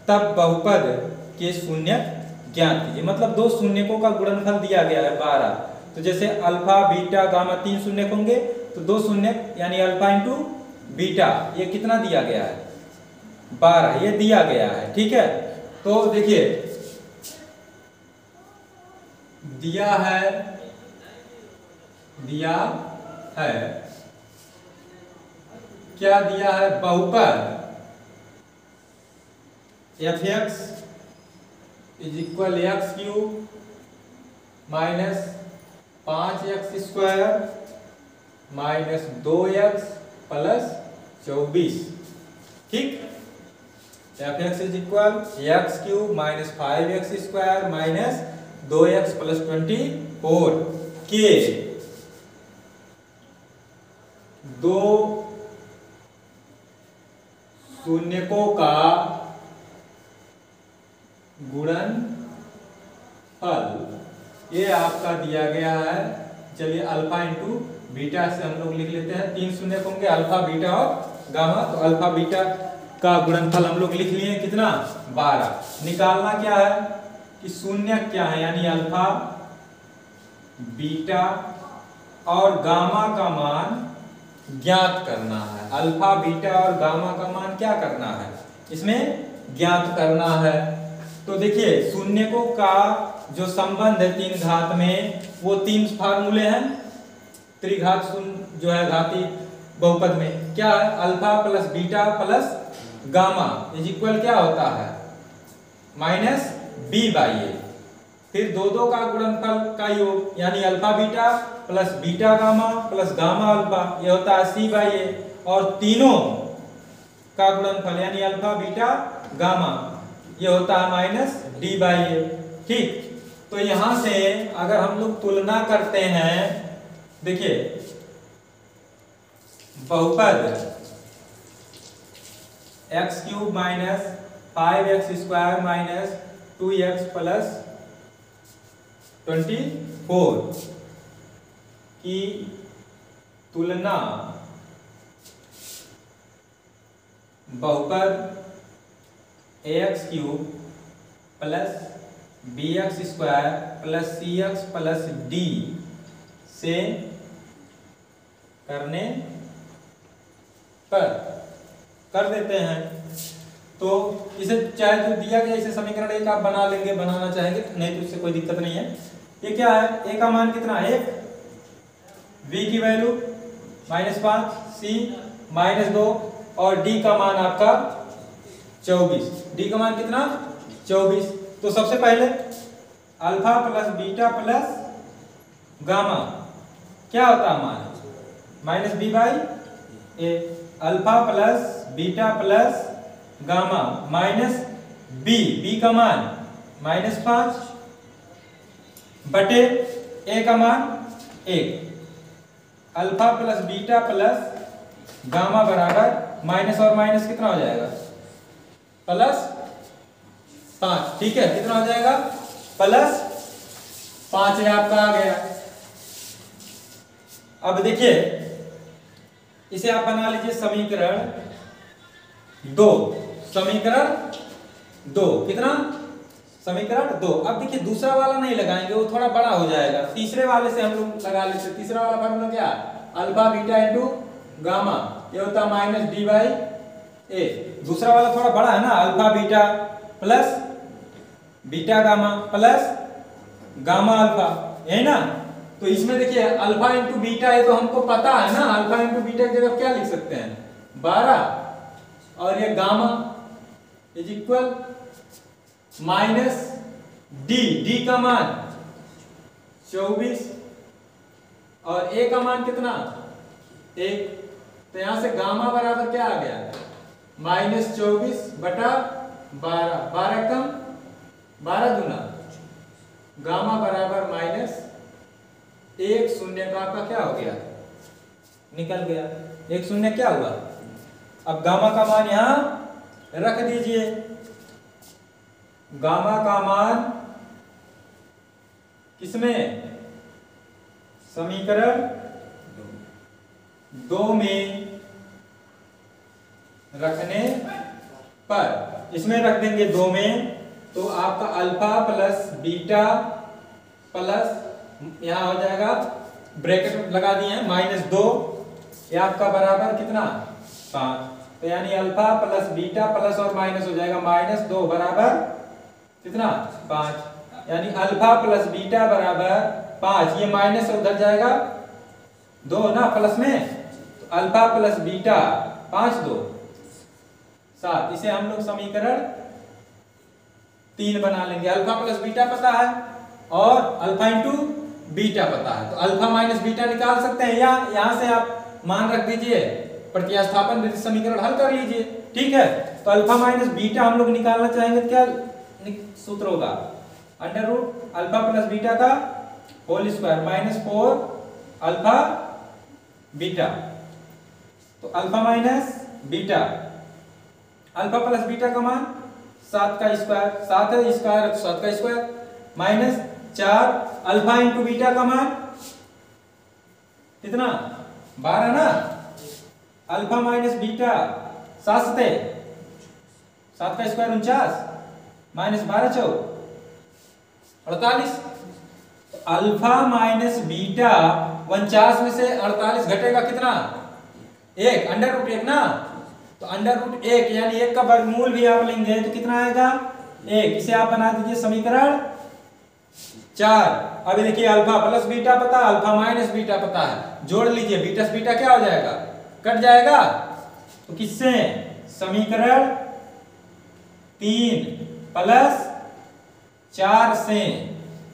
तब बहुपद के शून्यक ज्ञात कीजिए। मतलब दो शून्यकों का गुणनफल दिया गया है 12, तो जैसे अल्फा बीटा गामा 3 शून्यक होंगे, तो दो शून्यक यानी अल्फा इंटू बीटा, ये कितना दिया गया है 12, ये दिया गया है। ठीक है, तो देखिए दिया है क्या दिया है, बहुपद f(x) = x³ - 5x² - 2x + 24। ठीक, f(x) = x³ - 5x² - 2x + 24 के दो शून्यकों का गुणनफल, ये आपका दिया गया है। चलिए अल्फा इंटू बीटा से हम लोग लिख लेते हैं, 3 शून्यक होंगे अल्फा बीटा और गामा, तो अल्फा बीटा का गुणनफल हम लोग लिख लिए कितना 12। निकालना क्या है कि शून्यक क्या है, यानी अल्फा बीटा और गामा का मान ज्ञात करना है। अल्फा बीटा और गामा का मान क्या करना है, इसमें ज्ञात करना है। तो देखिए शून्यकों का जो संबंध है 3 घात में, वो 3 फार्मूले हैं। त्रिघात शून्य जो है घाती बहुपद में क्या है, alpha plus beta plus gamma = क्या होता है -b/a। फिर दो का गुणनफल का योग यानी alpha beta plus beta gamma plus gamma alpha, ये होता है c/a। और तीनों का गुणनफल यानी अल्फा बीटा गामा, ये होता है -d/a। ठीक, तो यहां से अगर हम लोग तुलना करते हैं, देखिए बहुपद x³ - 5x² - 2x + 24 की तुलना बहुपद ax³ + bx² + cx + d से करने पर कर देते हैं। तो इसे चाहे जो दिया गया इसे समीकरण 1 आप बना लेंगे, बनाना चाहेंगे नहीं तो इससे कोई दिक्कत नहीं है। ये क्या है, a का मान कितना 1, v की वैल्यू -5, c -2 और d का मान आपका 24। d का मान कितना 24। तो सबसे पहले alpha plus beta plus gamma क्या होता है मान -b/a। Alpha plus beta plus gamma -b का मान -5 बटे a का मान 1। Alpha plus beta plus gamma बराबर माइनस और माइनस कितना हो जाएगा +5। ठीक है, कितना हो जाएगा +5 है आपका आ गया। अब देखिए इसे आप बना लीजिए समीकरण 2। समीकरण 2 कितना, समीकरण 2। अब देखिए दूसरा वाला नहीं लगाएंगे, वो थोड़ा बड़ा हो जाएगा। तीसरे वाले से हम लोग लगा लेते हैं। तीसरा वाला फार्मूला क्या, अल्फा बीटा इंटू गामा, ये होता है -d/a। दूसरा वाला थोड़ा बड़ा है ना, alpha beta plus beta gamma plus gamma alpha, यही ना। तो इसमें देखिए अल्फा इंटू बीटा है तो हमको पता है ना, अल्फा इंटू बीटा की जगह क्या लिख सकते हैं 12, और ये गामा -d, d का मान 24 और ए का मान कितना 1, तो यहां से गामा बराबर क्या आ गया -24 बटा 12, 12 कम 12 दूना गामा बराबर -1 शून्य का आपका क्या हो गया निकल गया। 1 शून्य क्या हुआ। अब गामा का मान यहां रख दीजिए। गामा का मान किसमें समीकरण 2 में रखने पर, इसमें रख देंगे 2 में, तो आपका अल्फा प्लस बीटा प्लस यहां हो जाएगा ब्रैकेट लगा दिए हैं -2, ये आपका बराबर कितना 5, तो यानी अल्फा प्लस बीटा प्लस और माइनस हो जाएगा -2 बराबर कितना 5, यानी अल्फा प्लस बीटा बराबर 5, ये माइनस उधर जाएगा 2 ना प्लस में, तो अल्फा प्लस बीटा 5 2 7, इसे हम लोग समीकरण 3 बना लेंगे। अल्फा प्लस बीटा पता है और अल्फा इंटू बीटा पता है, तो अल्फा माइनस बीटा निकाल सकते हैं, या यहां से आप मान रख दीजिए, प्रतिस्थापन विधि समीकरण हल कर लीजिए। ठीक है, तो अल्फा माइनस बीटा हम लोग निकालना चाहेंगे, क्या सूत्र होगा √ अल्फा प्लस बीटा का होल स्क्वायर -4 अल्फा बीटा, तो alpha minus beta alpha plus beta का मान 7 का स्क्वायर, 7 है स्क्वायर 7 का स्क्वायर -4 अल्फा इंटू बीटा का मान कितना 12 ना, अल्फा माइनस बीटा 7 का स्क्वायर 49 -12 4 48, अल्फा माइनस बीटा 49 में से 48 घटेगा कितना 1 √1 ना, तो √1 यानी 1 का वर्गमूल भी आप लेंगे तो कितना आएगा 1, इसे आप बना दीजिए समीकरण 4। अब देखिए अल्फा प्लस बीटा पता, अल्फा माइनस बीटा पता है, जोड़ लीजिए बीटा से बीटा क्या हो जाएगा कट जाएगा, तो किससे समीकरण 3 प्लस 4 से,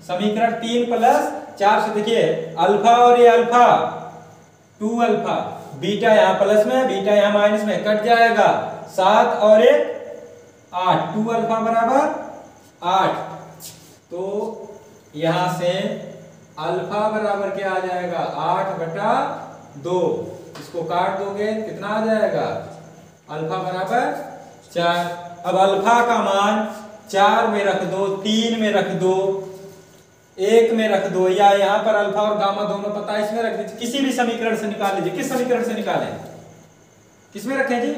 समीकरण 3 प्लस 4 से देखिए अल्फा और ये अल्फा 2 अल्फा, बीटा यहां प्लस में बीटा यहां माइनस में कट जाएगा, 7 और 1 8, 2 अल्फा बराबर 8, तो यहां से अल्फा बराबर क्या आ जाएगा 8 बटा 2, इसको काट दोगे कितना आ जाएगा अल्फा बराबर 4। अब अल्फा का मान 4 में रख दो, 3 में रख दो, 1 में रख दो, या यहां पर अल्फा और गामा दोनों पता है इसमें रख दीजिए, किसी भी समीकरण से निकाल लीजिए। किस समीकरण से निकालें, किसमें रखें जी,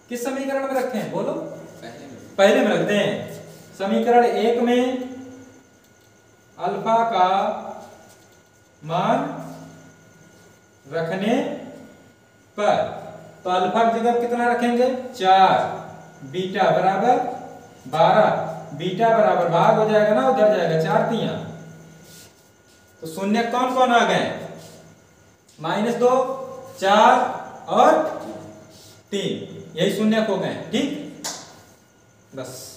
किस समीकरण में रखें बोलो, पहले में रख दें। समीकरण 1 में अल्फा का मान रखने पर, तो अल्फा की जगह कितना रखेंगे 4, बीटा बराबर 12, बीटा बराबर भाग हो जाएगा ना, उधर जाएगा 4 3, तो शून्य कौन कौन आ गए -2 4 और 3, यही शून्य हो गए। ठीक, बस।